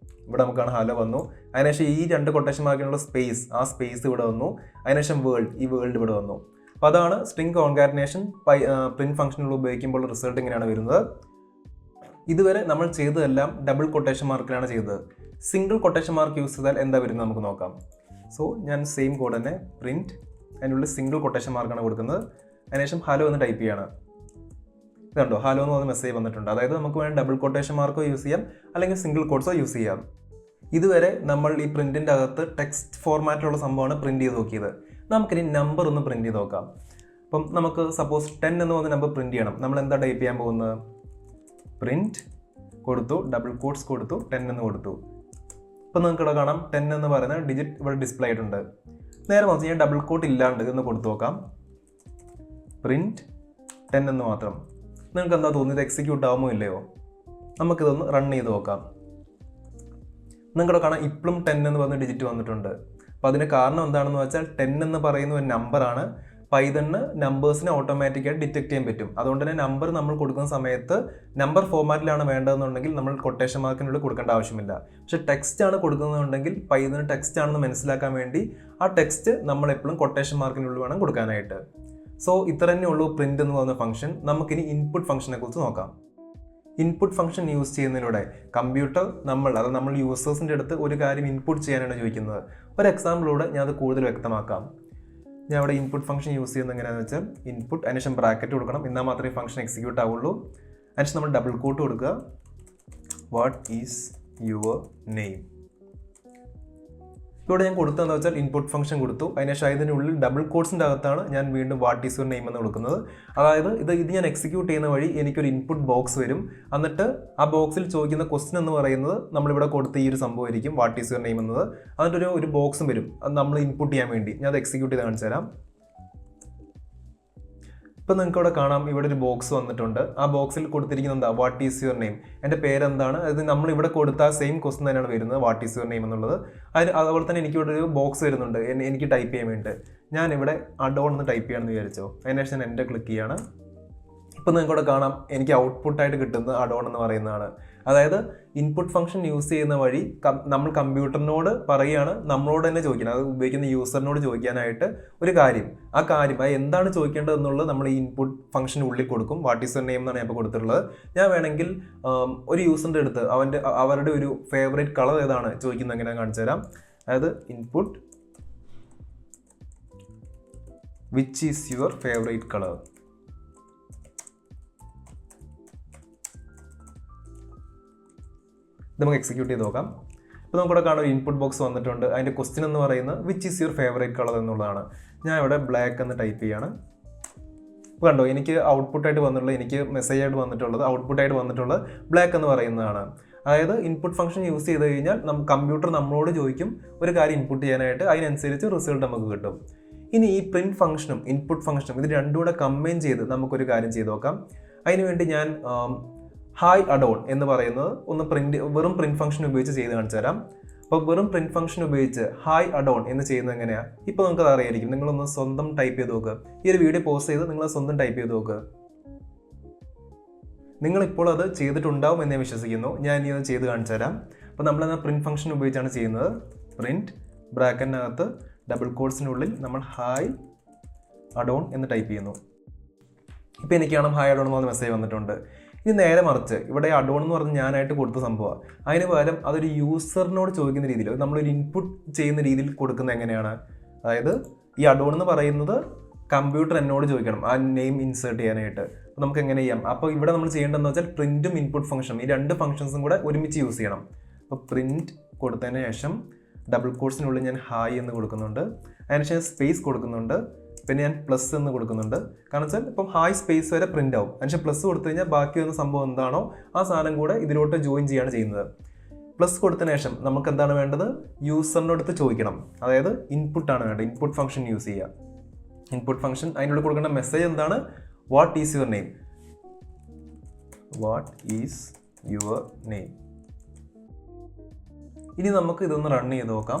ഇവിടെ നമുക്കാണ് ഹലോ വന്നു. അതിനുശേഷം ഈ രണ്ട് കൊട്ടേഷൻ മാർക്കിനുള്ള സ്പേസ്, ആ സ്പേസ് ഇവിടെ വന്നു. അതിനുശേഷം വേൾഡ്, ഈ വേൾഡ് ഇവിടെ വന്നു. അപ്പോൾ അതാണ് സ്ട്രിംഗ് കോൺകാറ്റിനേഷൻ പ്രിന്റ് ഫംഗ്ഷനുകൾ ഉപയോഗിക്കുമ്പോൾ റിസൾട്ട് ഇങ്ങനെയാണ് വരുന്നത്. ഇതുവരെ നമ്മൾ ചെയ്തതെല്ലാം ഡബിൾ കൊട്ടേഷൻ മാർക്കിലാണ് ചെയ്തത്. സിംഗിൾ കൊട്ടേഷൻ മാർക്ക് യൂസ് ചെയ്താൽ എന്താ വരുന്നത് നമുക്ക് നോക്കാം. സോ ഞാൻ സെയിം കോഡ് തന്നെ പ്രിന്റ്, അതിനുള്ളിൽ സിംഗിൾ കൊട്ടേഷൻ മാർക്കാണ് കൊടുക്കുന്നത്. അതിനുശേഷം ഹലോ എന്ന് ടൈപ്പ് ചെയ്യാണ്. ഇതുണ്ടോ, ഹലോ എന്ന് പറഞ്ഞ മെസ്സേജ് വന്നിട്ടുണ്ട്. അതായത് നമുക്ക് വേണമെങ്കിൽ ഡബിൾ കൊട്ടേഷൻ മാർക്കോ യൂസ് ചെയ്യാം, അല്ലെങ്കിൽ സിംഗിൾ കോട്ട്സോ യൂസ് ചെയ്യാം. ഇതുവരെ നമ്മൾ ഈ പ്രിന്റിൻ്റെ അകത്ത് ടെക്സ്റ്റ് ഫോർമാറ്റിലുള്ള സംഭവമാണ് പ്രിന്റ് ചെയ്ത് നോക്കിയത്. നമുക്കിനി നമ്പർ ഒന്ന് പ്രിന്റ് ചെയ്ത് നോക്കാം. അപ്പം നമുക്ക് സപ്പോസ് 10 എന്ന് പറഞ്ഞ നമ്പർ പ്രിന്റ് ചെയ്യണം. നമ്മൾ എന്താ ടൈപ്പ് ചെയ്യാൻ പോകുന്നത്? പ്രിന്റ് കൊടുത്തു, ഡബിൾ കോട്ട്സ് കൊടുത്തു, 10 എന്ന് കൊടുത്തു. ഇപ്പം നിങ്ങൾക്ക് ഇവിടെ കാണാം 10 എന്ന് പറയുന്ന ഡിജിറ്റ് ഇവിടെ ഡിസ്പ്ലേ ആയിട്ടുണ്ട്. നേരെ മറിച്ച് ഞാൻ ഡബിൾ കോട്ട് ഇല്ലാണ്ട് എന്ന് കൊടുത്തു നോക്കാം. പ്രിന്റ് 10 എന്ന് മാത്രം. നിങ്ങൾക്ക് എന്താ തോന്നിയത്? എക്സിക്യൂട്ട് ആവുമോ ഇല്ലയോ? നമുക്കിതൊന്ന് റൺ ചെയ്ത് നോക്കാം. നിങ്ങളുടെ കാണാം ഇപ്പോഴും 10 എന്ന് പറഞ്ഞ ഡിജിറ്റ് വന്നിട്ടുണ്ട്. അപ്പോൾ അതിന് കാരണം എന്താണെന്ന് വെച്ചാൽ 10 എന്ന് പറയുന്ന ഒരു നമ്പറാണ്. പൈതണിന് നമ്പേഴ്സിനെ ഓട്ടോമാറ്റിക്കായിട്ട് ഡിറ്റക്ട് ചെയ്യാൻ പറ്റും. അതുകൊണ്ട് തന്നെ നമ്പർ നമ്മൾ കൊടുക്കുന്ന സമയത്ത് നമ്പർ ഫോർമാറ്റിലാണ് വേണ്ടതെന്നുണ്ടെങ്കിൽ നമ്മൾ കൊട്ടേഷൻ മാർക്കിനുള്ളിൽ കൊടുക്കേണ്ട ആവശ്യമില്ല. പക്ഷെ ടെക്സ്റ്റ് ആണ് കൊടുക്കുന്നതെന്നുണ്ടെങ്കിൽ പൈതണ് ടെക്സ്റ്റ് ആണെന്ന് മനസ്സിലാക്കാൻ വേണ്ടി ആ ടെക്സ്റ്റ് നമ്മൾ എപ്പോഴും കൊട്ടേഷൻ മാർക്കിനുള്ളിൽ വേണം കൊടുക്കാനായിട്ട്. സോ ഇത്ര തന്നെ ഉള്ളൂ പ്രിന്റ് എന്ന് പറയുന്ന ഫംഗ്ഷൻ. നമുക്കിനി ഇൻപുട്ട് ഫംഗ്ഷനെ കുറിച്ച് നോക്കാം. ഇൻപുട്ട് ഫംഗ്ഷൻ യൂസ് ചെയ്യുന്നതിലൂടെ കമ്പ്യൂട്ടർ നമ്മൾ യൂസേഴ്സിൻ്റെ അടുത്ത് ഒരു കാര്യം ഇൻപുട്ട് ചെയ്യാനാണ് ചോദിക്കുന്നത്. ഒരു എക്സാമ്പിളിലൂടെ ഞാൻ അത് കൂടുതൽ വ്യക്തമാക്കാം. ഞാൻ ഇവിടെ ഇൻപുട്ട് ഫംഗ്ഷൻ യൂസ് ചെയ്യുന്നത് എങ്ങനെയാണെന്ന് വെച്ചാൽ ഇൻപുട്ട്, അതിനുശേഷം ബ്രാക്കറ്റ് കൊടുക്കണം, എന്നാൽ മാത്രമേ ഫംഗ്ഷൻ എക്സിക്യൂട്ട് ആവുള്ളൂ. അതിനുശേഷം നമ്മൾ ഡബിൾ കോട്ട് കൊടുക്കുക, വാട്ട് ഈസ് യുവർ നെയിം. ഇവിടെ ഞാൻ കൊടുത്തതെന്ന് വെച്ചാൽ ഇൻപുട്ട് ഫംഗ്ഷൻ കൊടുത്തു. അതിനുശേഷം അതിനുള്ളിൽ ഡബിൾ കോട്ട്സിൻ്റെ അകത്താണ് ഞാൻ വീണ്ടും വാട്ട് ഈസ് യുവർ നെയിം എന്ന് കൊടുക്കുന്നത്. അതായത് ഇത് ഞാൻ എക്സിക്യൂട്ട് ചെയ്യുന്ന വഴി എനിക്കൊരു ഇൻപുട്ട് ബോക്സ് വരും. എന്നിട്ട് ആ ബോക്സിൽ ചോദിക്കുന്ന ക്വസ്റ്റ്യൻ എന്ന് പറയുന്നത് നമ്മളിവിടെ കൊടുത്ത ഈ ഒരു സംഭവമായിരിക്കും, വാട്ട് ഈസ് യുവർ നെയിം എന്നത്. എന്നിട്ടൊരു ബോക്സും വരും, അത് നമ്മൾ ഇൻപുട്ട് ചെയ്യാൻ വേണ്ടി. ഞാൻ അത് എക്സിക്യൂട്ട് ചെയ്ത് കാണിച്ചു തരാം. ഇപ്പം നിങ്ങൾക്ക് ഇവിടെ കാണാം ഇവിടെ ഒരു ബോക്സ് വന്നിട്ടുണ്ട്. ആ ബോക്സിൽ കൊടുത്തിരിക്കുന്നത് എന്താ? What is your name. എൻ്റെ പേരെന്താണ്? അത് നമ്മൾ ഇവിടെ കൊടുത്ത സെയിം ക്വസ്റ്റ്യൻ തന്നെയാണ് വരുന്നത്, വാട്ട് ഈസ് യുവർ നെയിം എന്നുള്ളത്. അതുപോലെ തന്നെ എനിക്കിവിടെ ഒരു ബോക്സ് വരുന്നുണ്ട് എനിക്ക് ടൈപ്പ് ചെയ്യാൻ വേണ്ടിയിട്ട്. ഞാനിവിടെ അഡോൺ എന്ന് ടൈപ്പ് ചെയ്യാമെന്ന് വിചാരിച്ചോ. അതിനുശേഷം ഞാൻ എൻ്റെ ക്ലിക്ക് ചെയ്യാണ്. ഇപ്പം നിങ്ങൾക്കിവിടെ കാണാം എനിക്ക് ഔട്ട്പുട്ടായിട്ട് കിട്ടുന്നത് അഡോൺ എന്ന് പറയുന്നതാണ്. അതായത് ഇൻപുട്ട് ഫംഗ്ഷൻ യൂസ് ചെയ്യുന്ന വഴി നമ്മൾ കമ്പ്യൂട്ടറിനോട് പറയുകയാണ്, നമ്മളോട് തന്നെ ചോദിക്കണം, അത് ഉപയോഗിക്കുന്ന യൂസറിനോട് ചോദിക്കാനായിട്ട് ഒരു കാര്യം. ആ കാര്യം അത് എന്താണ് ചോദിക്കേണ്ടത് എന്നുള്ളത് നമ്മൾ ഈ ഇൻപുട്ട് ഫംഗ്ഷന് ഉള്ളിൽ കൊടുക്കും. വാട്ട് ഈസ് യുവർ നെയിം എന്നാണ് ഞാൻ ഇപ്പോൾ കൊടുത്തിട്ടുള്ളത്. ഞാൻ വേണമെങ്കിൽ ഒരു യൂസറിൻ്റെ അടുത്ത് അവരുടെ ഒരു ഫേവറേറ്റ് കളർ ഏതാണ് ചോദിക്കുന്നത് എങ്ങനെ കാണിച്ചു തരാം. അതായത് input which is your favourite colour. നമുക്ക് എക്സിക്യൂട്ട് ചെയ്ത് നോക്കാം. ഇപ്പോൾ നമുക്കിവിടെ കാണാൻ ഒരു ഇൻപുട്ട് ബോക്സ് വന്നിട്ടുണ്ട്. അതിൻ്റെ ക്വസ്റ്റ്യൻ എന്ന് പറയുന്നത് which is your favourite colour എന്നുള്ളതാണ്. ഞാൻ ഇവിടെ ബ്ലാക്ക് എന്ന് ടൈപ്പ് ചെയ്യാണ്. ഇപ്പോൾ കണ്ടോ, എനിക്ക് ഔട്ട്പുട്ടായിട്ട് വന്നിട്ടുള്ളത്, എനിക്ക് മെസ്സേജായിട്ട് വന്നിട്ടുള്ളത്, ഔട്ട്പുട്ടായിട്ട് വന്നിട്ടുള്ളത് ബ്ലാക്ക് എന്ന് പറയുന്നതാണ്. അതായത് ഇൻപുട്ട് ഫംഗ്ഷൻ യൂസ് ചെയ്ത് കഴിഞ്ഞാൽ കമ്പ്യൂട്ടർ നമ്മളോട് ചോദിക്കും ഒരു കാര്യം ഇൻപുട്ട് ചെയ്യാനായിട്ട്, അതിനനുസരിച്ച് റിസൾട്ട് നമുക്ക് കിട്ടും. ഇനി ഈ പ്രിന്റ് ഫംഗ്ഷനും ഇൻപുട്ട് ഫംഗ്ഷനും ഇത് രണ്ടും കൂടെ കമ്പൈൻ ചെയ്ത് നമുക്കൊരു കാര്യം ചെയ്ത് നോക്കാം. അതിനുവേണ്ടി ഞാൻ ഹായ് അഡോൺ എന്ന് പറയുന്നത് ഒന്ന് വെറും പ്രിന്റ് ഫംഗ്ഷൻ ഉപയോഗിച്ച് ചെയ്ത് കാണിച്ചു തരാം. അപ്പോൾ വെറും പ്രിന്റ് ഫംഗ്ഷൻ ഉപയോഗിച്ച് ഹായ് അഡോൺ എന്ന് ചെയ്യുന്നത് എങ്ങനെയാണ് ഇപ്പോൾ നമുക്കത് അറിയായിരിക്കും. നിങ്ങളൊന്ന് സ്വന്തം ടൈപ്പ് ചെയ്ത് നോക്കുക. ഈ ഒരു വീഡിയോ പോസ്റ്റ് ചെയ്ത് നിങ്ങൾ സ്വന്തം ടൈപ്പ് ചെയ്ത് നോക്കുക. നിങ്ങളിപ്പോൾ അത് ചെയ്തിട്ടുണ്ടാവും എന്ന് ഞാൻ വിശ്വസിക്കുന്നു. ഞാൻ ഇനി അത് ചെയ്ത് കാണിച്ചു തരാം. അപ്പോൾ നമ്മളെന്നാൽ പ്രിൻറ്റ് ഫംഗ്ഷൻ ഉപയോഗിച്ചാണ് ചെയ്യുന്നത്. പ്രിൻറ്റ് ബ്രാക്കറ്റിനകത്ത് ഡബിൾ കോട്ട്സിനുള്ളിൽ നമ്മൾ ഹായ് അഡോൺ എന്ന് ടൈപ്പ് ചെയ്യുന്നു. ഇപ്പോൾ എനിക്ക് കാണാം ഹായ് അഡോൺ എന്ന് പറഞ്ഞ മെസ്സേജ് വന്നിട്ടുണ്ട്. ഇനി നേരെ മറിച്ച് ഇവിടെ അഡോൺ എന്ന് പറഞ്ഞ് ഞാനായിട്ട് കൊടുത്ത സംഭവമാണ്. അതിന് പകരം അതൊരു യൂസറിനോട് ചോദിക്കുന്ന രീതിയിൽ, നമ്മളൊരു ഇൻപുട്ട് ചെയ്യുന്ന രീതിയിൽ കൊടുക്കുന്നത് എങ്ങനെയാണ്? അതായത് ഈ അഡോൺ എന്ന് പറയുന്നത് കമ്പ്യൂട്ടർ എന്നോട് ചോദിക്കണം ആ നെയിം ഇൻസേർട്ട് ചെയ്യാനായിട്ട്. അപ്പോൾ നമുക്ക് എങ്ങനെ ചെയ്യാം? അപ്പോൾ ഇവിടെ നമ്മൾ ചെയ്യേണ്ടതെന്ന് വെച്ചാൽ പ്രിൻറ്റും ഇൻപുട്ട് ഫംഗ്ഷനും ഈ രണ്ട് ഫംഗ്ഷൻസും കൂടെ ഒരുമിച്ച് യൂസ് ചെയ്യണം. അപ്പോൾ പ്രിൻറ്റ് കൊടുത്തതിന് ശേഷം ഡബിൾ കോട്ട്സിനുള്ളിൽ ഞാൻ ഹായ് എന്ന് കൊടുക്കുന്നുണ്ട്. അതിനുശേഷം സ്പേസ് കൊടുക്കുന്നുണ്ട്. പിന്നെ ഞാൻ പ്ലസ് എന്ന് കൊടുക്കുന്നുണ്ട്. കാരണം വെച്ചാൽ ഇപ്പം ഹായ് സ്പേസ് വരെ പ്രിൻ്റ് ആവും. അതിനുശേഷം പ്ലസ് കൊടുത്തു കഴിഞ്ഞാൽ ബാക്കി വന്ന സംഭവം എന്താണോ ആ സാധനം കൂടെ ഇതിലോട്ട് ജോയിൻ ചെയ്യാണ് ചെയ്യുന്നത്. പ്ലസ് കൊടുത്തതിന് ശേഷം നമുക്ക് എന്താണ് വേണ്ടത്? യൂസറിനടുത്ത് ചോദിക്കണം. അതായത് ഇൻപുട്ടാണ് വേണ്ടത്. ഇൻപുട്ട് ഫംഗ്ഷൻ യൂസ് ചെയ്യുക. ഇൻപുട്ട് ഫംഗ്ഷൻ അതിനോട് കൊടുക്കേണ്ട മെസ്സേജ് എന്താണ്? What is your name. What is your name. ഇനി നമുക്ക് ഇതൊന്ന് റൺ ചെയ്ത് നോക്കാം.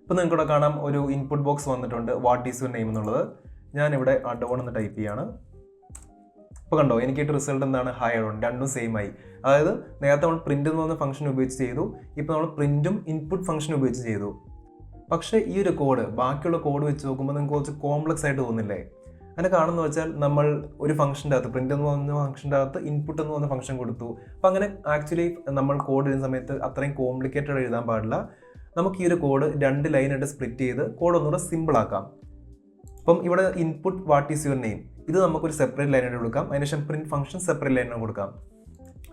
ഇപ്പോൾ നിങ്ങൾക്കിവിടെ കാണാം ഒരു ഇൻപുട്ട് ബോക്സ് വന്നിട്ടുണ്ട്, വാട്ട് ഈസ് യുവർ നെയിം എന്നുള്ളത്. ഞാനിവിടെ അഡോൺ എന്ന് ടൈപ്പ് ചെയ്യാണ്. ഇപ്പോൾ കണ്ടോ എനിക്കിട്ട് റിസൾട്ട് എന്താണ്? Hi adorn. രണ്ടും സെയിം ആയി. അതായത് നേരത്തെ നമ്മൾ പ്രിൻ്റ് എന്ന് പറഞ്ഞ ഫംഗ്ഷൻ ഉപയോഗിച്ച് ചെയ്തു, ഇപ്പോൾ നമ്മൾ പ്രിൻറ്റും ഇൻപുട്ട് ഫംഗ്ഷൻ ഉപയോഗിച്ച് ചെയ്തു. പക്ഷേ ഈ ഒരു കോഡ് ബാക്കിയുള്ള കോഡ് വെച്ച് നോക്കുമ്പോൾ നിങ്ങൾക്ക് കുറച്ച് കോംപ്ലക്സ് ആയിട്ട് തോന്നില്ലേ? അങ്ങനെ കാണുന്നത് വെച്ചാൽ നമ്മൾ ഒരു ഫംഗ്ഷൻ്റെ അകത്ത് പ്രിൻ്റ് എന്ന് പറഞ്ഞ ഫംഗ്ഷൻ്റെ അകത്ത് ഇൻപുട്ട് എന്ന് പറഞ്ഞ ഫംഗ്ഷൻ കൊടുത്തു. അപ്പം അങ്ങനെ ആക്ച്വലി നമ്മൾ കോഡ് എഴുതുന്ന സമയത്ത് അത്രയും കോംപ്ലിക്കേറ്റഡ് എഴുതാൻ പാടില്ല. നമുക്ക് ഈ ഒരു കോഡ് 2 ലൈനായിട്ട് സ്പ്ലിറ്റ് ചെയ്ത് കോഡ് ഒന്നുകൂടെ സിമ്പിൾ ആക്കാം. അപ്പം ഇവിടെ input what is your name ഇത് നമുക്കൊരു സെപ്പറേറ്റ് ലൈനായിട്ട് കൊടുക്കാം. അതിനുശേഷം പ്രിൻറ്റ് ഫംഗ്ഷൻ സെപ്പറേറ്റ് ലൈനായിട്ട് കൊടുക്കാം.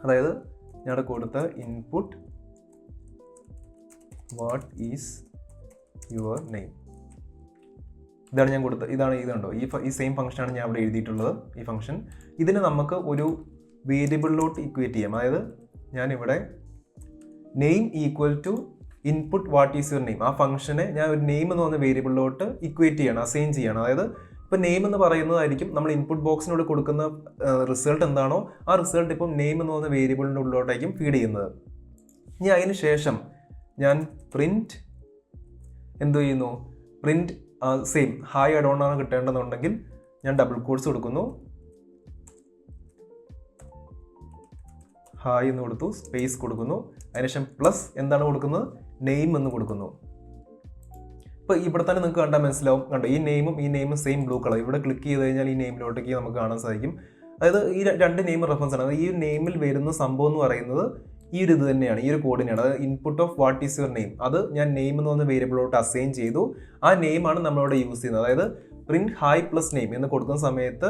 അതായത് ഞാൻ കൊടുത്ത input what is your name ഇതാണ് ഞാൻ കൊടുത്തത്. ഇതുണ്ടോ ഈ സെയിം ഫംഗ്ഷനാണ് ഞാൻ ഇവിടെ എഴുതിയിട്ടുള്ളത്. ഈ ഫംഗ്ഷൻ ഇതിന് നമുക്ക് ഒരു വേരിയബിളിലോട്ട് ഇക്വേറ്റ് ചെയ്യാം. അതായത് ഞാനിവിടെ name equal to input what is your name ആ ഫംഗ്ഷനെ ഞാൻ ഒരു നെയിം എന്ന് പറഞ്ഞ വേരിയബിളിലോട്ട് ഇക്വേറ്റ് ചെയ്യണം, അസൈൻ ചെയ്യണം. അതായത് ഇപ്പോൾ നെയിം എന്ന് പറയുന്നതായിരിക്കും നമ്മൾ ഇൻപുട്ട് ബോക്സിനോട് കൊടുക്കുന്ന റിസൾട്ട് എന്താണോ ആ റിസൾട്ട് ഇപ്പം നെയിം എന്ന് പറഞ്ഞ വേരിയബിളിൻ്റെ ഉള്ളിലോട്ടായിരിക്കും ഫീഡ് ചെയ്യുന്നത്. ഇനി അതിന് ശേഷം ഞാൻ പ്രിൻറ്റ് എന്ത് ചെയ്യുന്നു? പ്രിൻറ്റ് സെയിം ഹായ് അഡോൺ ആണ് കിട്ടേണ്ടതെന്നുണ്ടെങ്കിൽ ഞാൻ ഡബിൾ കോട്ട്സ് കൊടുക്കുന്നു, ഹായ് എന്ന് കൊടുത്തു, സ്പേസ് കൊടുക്കുന്നു. അതിനുശേഷം പ്ലസ് എന്താണ് കൊടുക്കുന്നത്? നെയിം എന്ന് കൊടുക്കുന്നു. ഇപ്പോൾ ഇവിടെ തന്നെ നിങ്ങൾക്ക് കണ്ടാൽ മനസ്സിലാവും. കണ്ടോ ഈ നെയിമും സെയിം ബ്ലൂ കളർ. ഇവിടെ ക്ലിക്ക് ചെയ്ത് കഴിഞ്ഞാൽ ഈ നെയിമിലോട്ടേക്ക് നമുക്ക് കാണാൻ സാധിക്കും. അതായത് ഈ 2 നെയിം റെഫറൻസ് ആണ്. ഈ നെയിമിൽ വരുന്ന സംഭവം എന്ന് പറയുന്നത് ഈ ഒരു ഇത് തന്നെയാണ്, ഈ ഒരു കോഡിനെയാണ്. അതായത് input of what is your name അത് ഞാൻ നെയിം എന്ന് പറഞ്ഞ വേരിയബിളോട്ട് അസൈൻ ചെയ്തു. ആ നെയിമാണ് നമ്മളിവിടെ യൂസ് ചെയ്യുന്നത്. അതായത് പ്രിൻറ്റ് ഹായ് പ്ലസ് നെയിം എന്ന് കൊടുക്കുന്ന സമയത്ത്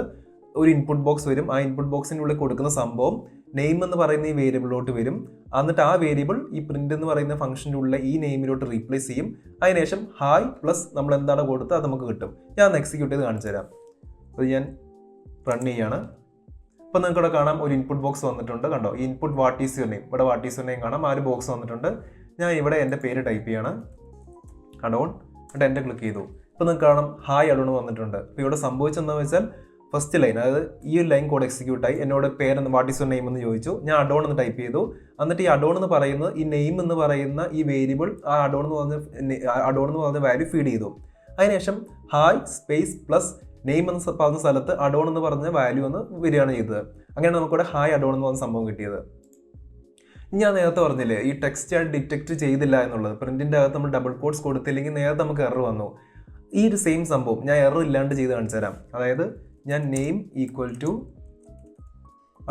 ഒരു ഇൻപുട്ട് ബോക്സ് വരും. ആ ഇൻപുട്ട് ബോക്സിൻ്റെ ഉള്ളിൽ കൊടുക്കുന്ന സംഭവം നെയിം എന്ന് പറയുന്ന ഈ വേരിയബിളിലോട്ട് വരും. എന്നിട്ട് ആ വേരിയബിൾ ഈ പ്രിന്റ് എന്ന് പറയുന്ന ഫംഗ്ഷൻ്റെ ഉള്ളിൽ ഈ നെയിമിലോട്ട് റീപ്ലേസ് ചെയ്യും. അതിനുശേഷം ഹായ് പ്ലസ് നമ്മൾ എന്താണ് കൊടുത്തത് അത് നമുക്ക് കിട്ടും. ഞാൻ ഒന്ന് എക്സിക്യൂട്ട് ചെയ്ത് കാണിച്ചു തരാം. അത് ഞാൻ റൺ ചെയ്യാണ്. അപ്പോൾ നിങ്ങൾക്ക് ഇവിടെ കാണാം ഒരു ഇൻപുട്ട് ബോക്സ് വന്നിട്ടുണ്ട്. കണ്ടോ input what is your name. ഇവിടെ വാട്ട് ഈസ് യുവർ നെയിം കാണാം. ആ ഒരു ബോക്സ് വന്നിട്ടുണ്ട്. ഞാൻ ഇവിടെ എൻ്റെ പേര് ടൈപ്പ് ചെയ്യാണ്, അഡോൺ. എന്നിട്ട് എൻ്റെ ക്ലിക്ക് ചെയ്തു. ഇപ്പോൾ നിങ്ങൾക്ക് കാണാം ഹായ് അഡോൺ വന്നിട്ടുണ്ട്. ഇപ്പോൾ ഇവിടെ സംഭവിച്ചെന്താണെന്ന് വെച്ചാൽ ഫസ്റ്റ് ലൈൻ, അതായത് ഈ ഒരു ലൈൻ കോഡ് എക്സിക്യൂട്ടായി. എന്നോട് പേരെന്ന് വാട്ട് ഈസ് യുവർ നെയിം എന്ന് ചോദിച്ചു. ഞാൻ അഡോൺ എന്ന് ടൈപ്പ് ചെയ്തു. എന്നിട്ട് ഈ അഡോൺ എന്ന് പറയുന്നത് ഈ നെയിം എന്ന് പറയുന്ന ഈ വേരിയബിൾ ആ അഡോൺ എന്ന് പറഞ്ഞ വാല്യൂ ഫീഡ് ചെയ്തു. അതിനുശേഷം ഹായ് സ്പേസ് പ്ലസ് നെയിം എന്ന് പറഞ്ഞ സ്ഥലത്ത് അഡോൺ എന്ന് പറഞ്ഞ വാല്യൂ എന്ന് വരികയാണ് ചെയ്തത്. അങ്ങനെ നമുക്കിവിടെ ഹായ് അഡോൺ എന്ന് പറഞ്ഞ സംഭവം കിട്ടിയത്. ഞാൻ നേരത്തെ പറഞ്ഞില്ലേ ഈ ടെക്സ്റ്റ് ഡിറ്റക്ട് ചെയ്തില്ല എന്നുള്ളത്. പ്രിന്റിൻ്റെ അകത്ത് നമ്മൾ ഡബിൾ കോട്ട്സ് കൊടുത്തില്ലെങ്കിൽ നേരത്തെ നമുക്ക് എറർ വന്നു. ഈ ഒരു സെയിം സംഭവം ഞാൻ എറർ ഇല്ലാണ്ട് ചെയ്ത് കാണിച്ചു തരാം. അതായത് ഞാൻ നെയിം ഈക്വൽ ടു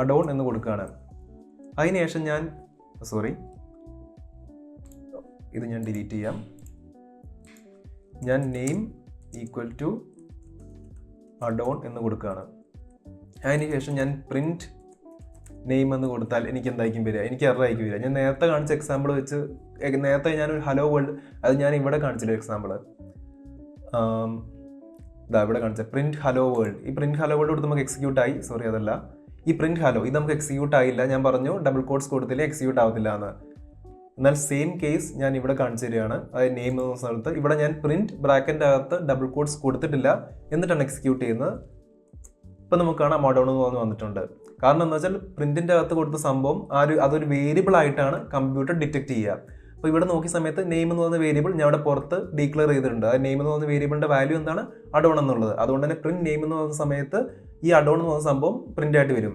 അഡോൺ എന്ന് കൊടുക്കുകയാണ്. അതിനുശേഷം ഇത് ഞാൻ ഡിലീറ്റ് ചെയ്യാം. ഞാൻ നെയിം ഈക്വൽ ടു അഡോൺ എന്ന് കൊടുക്കുകയാണ്. അതിനുശേഷം ഞാൻ പ്രിൻറ്റ് നെയിം എന്ന് കൊടുത്താൽ എനിക്ക് എന്തായിരിക്കും വരിക? എനിക്ക് എറർ ആയിരിക്കും വരിക. ഞാൻ നേരത്തെ കാണിച്ച എക്സാമ്പിൾ വെച്ച് നേരത്തെ ഞാനൊരു ഹലോ വേൾഡ് അത് ഞാൻ ഇവിടെ കാണിച്ചില്ല എക്സാമ്പിൾ. ഇവിടെ കാണിച്ച പ്രിൻറ്റ് ഹലോ വേൾഡ്. ഈ പ്രിൻറ്റ് ഹലോ വേൾഡ് കൊടുത്ത് നമുക്ക് എക്സിക്യൂട്ട് ആയി. അതല്ല, ഈ പ്രിൻറ്റ് ഹലോ ഇത് നമുക്ക് എക്സിക്യൂട്ട് ആയില്ല. ഞാൻ പറഞ്ഞു ഡബിൾ കോട്ട്സ് കൊടുത്തില്ല എക്സിക്യൂട്ട് ആവത്തില്ല എന്ന്. എന്നാൽ സെയിം കേസ് ഞാൻ ഇവിടെ കാണിച്ചു തരികയാണ്. അതായത് നെയിം എന്ന സ്ഥലത്ത് ഇവിടെ ഞാൻ പ്രിൻറ്റ് ബ്രാക്കറ്റിൻ്റെ അകത്ത് ഡബിൾ കോട്ട്സ് കൊടുത്തിട്ടില്ല, എന്നിട്ടാണ് എക്സിക്യൂട്ട് ചെയ്യുന്നത്. ഇപ്പം നമുക്ക് കാണാം അഡോൺ എന്ന് വന്നിട്ടുണ്ട്. കാരണം എന്താ വെച്ചാൽ പ്രിന്റിൻ്റെ അകത്ത് കൊടുത്ത സംഭവം അതൊരു വേരിയബിൾ ആയിട്ടാണ് കമ്പ്യൂട്ടർ ഡിറ്റക്ട് ചെയ്യുക. അപ്പോൾ ഇവിടെ നോക്കിയ സമയത്ത് നെയിം എന്ന് പറഞ്ഞ വേരിയബിൾ ഞാൻ ഇവിടെ പുറത്ത് ഡിക്ലെയർ ചെയ്തിട്ടുണ്ട്. ആ നെയിം എന്ന് പറഞ്ഞ വേരിയബിളിൻ്റെ വാല്യൂ എന്താണ്? അഡോൺ എന്നുള്ളത്. അതുകൊണ്ട് തന്നെ പ്രിന്റ് നെയിം എന്ന് പറഞ്ഞ സമയത്ത് ഈ അഡോൺ എന്ന് പറഞ്ഞ സംഭവം പ്രിന്റ് ആയിട്ട് വരും.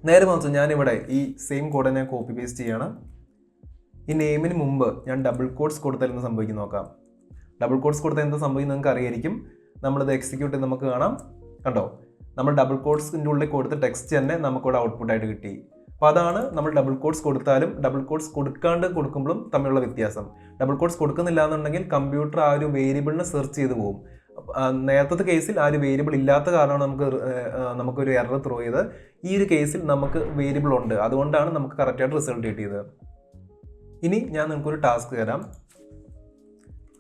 നേരെ മറിച്ച് ഞാനിവിടെ ഈ സെയിം കോഡ് ഞാൻ കോപ്പി പേസ്റ്റ് ചെയ്യാണ്. ഈ നെയിമിന് മുമ്പ് ഞാൻ ഡബിൾ കോഡ്സ് കൊടുത്താൽ എന്ത് സംഭവിക്കും നോക്കാം. ഡബിൾ കോഡ്സ് കൊടുത്താൽ എന്താ സംഭവിക്കും നിങ്ങൾക്ക് അറിയായിരിക്കും. നമ്മളിത് എക്സിക്യൂട്ട് ചെയ്ത് നമുക്ക് കാണാം. കണ്ടോ, നമ്മൾ ഡബിൾ കോഡ്സിൻ്റെ ഉള്ളിൽ കൊടുത്ത ടെക്സ്റ്റ് തന്നെ നമുക്കിവിടെ ഔട്ട്പുട്ടായിട്ട് കിട്ടി. അപ്പോൾ അതാണ് നമ്മൾ ഡബിൾ കോഡ്സ് കൊടുത്താലും ഡബിൾ കോഡ്സ് കൊടുക്കാണ്ട് കൊടുക്കുമ്പോഴും തമ്മിലുള്ള വ്യത്യാസം. ഡബിൾ കോഡ്സ് കൊടുക്കുന്നില്ല എന്നുണ്ടെങ്കിൽ കമ്പ്യൂട്ടർ ആ ഒരു വേരിയബിളിനെ സെർച്ച് ചെയ്ത് പോകും. നേരത്തെ കേസിൽ ആ ഒരു വേരിയബിൾ ഇല്ലാത്ത കാരണമാണ് നമുക്കൊരു എറർ ത്രോ ചെയ്ത്. ഈ ഒരു കേസിൽ നമുക്ക് വേരിയബിൾ ഉണ്ട്, അതുകൊണ്ടാണ് നമുക്ക് കറക്റ്റായിട്ട് റിസൾട്ട് കിട്ടിയത്. ഇനി ഞാൻ നിങ്ങൾക്കൊരു ടാസ്ക് തരാം.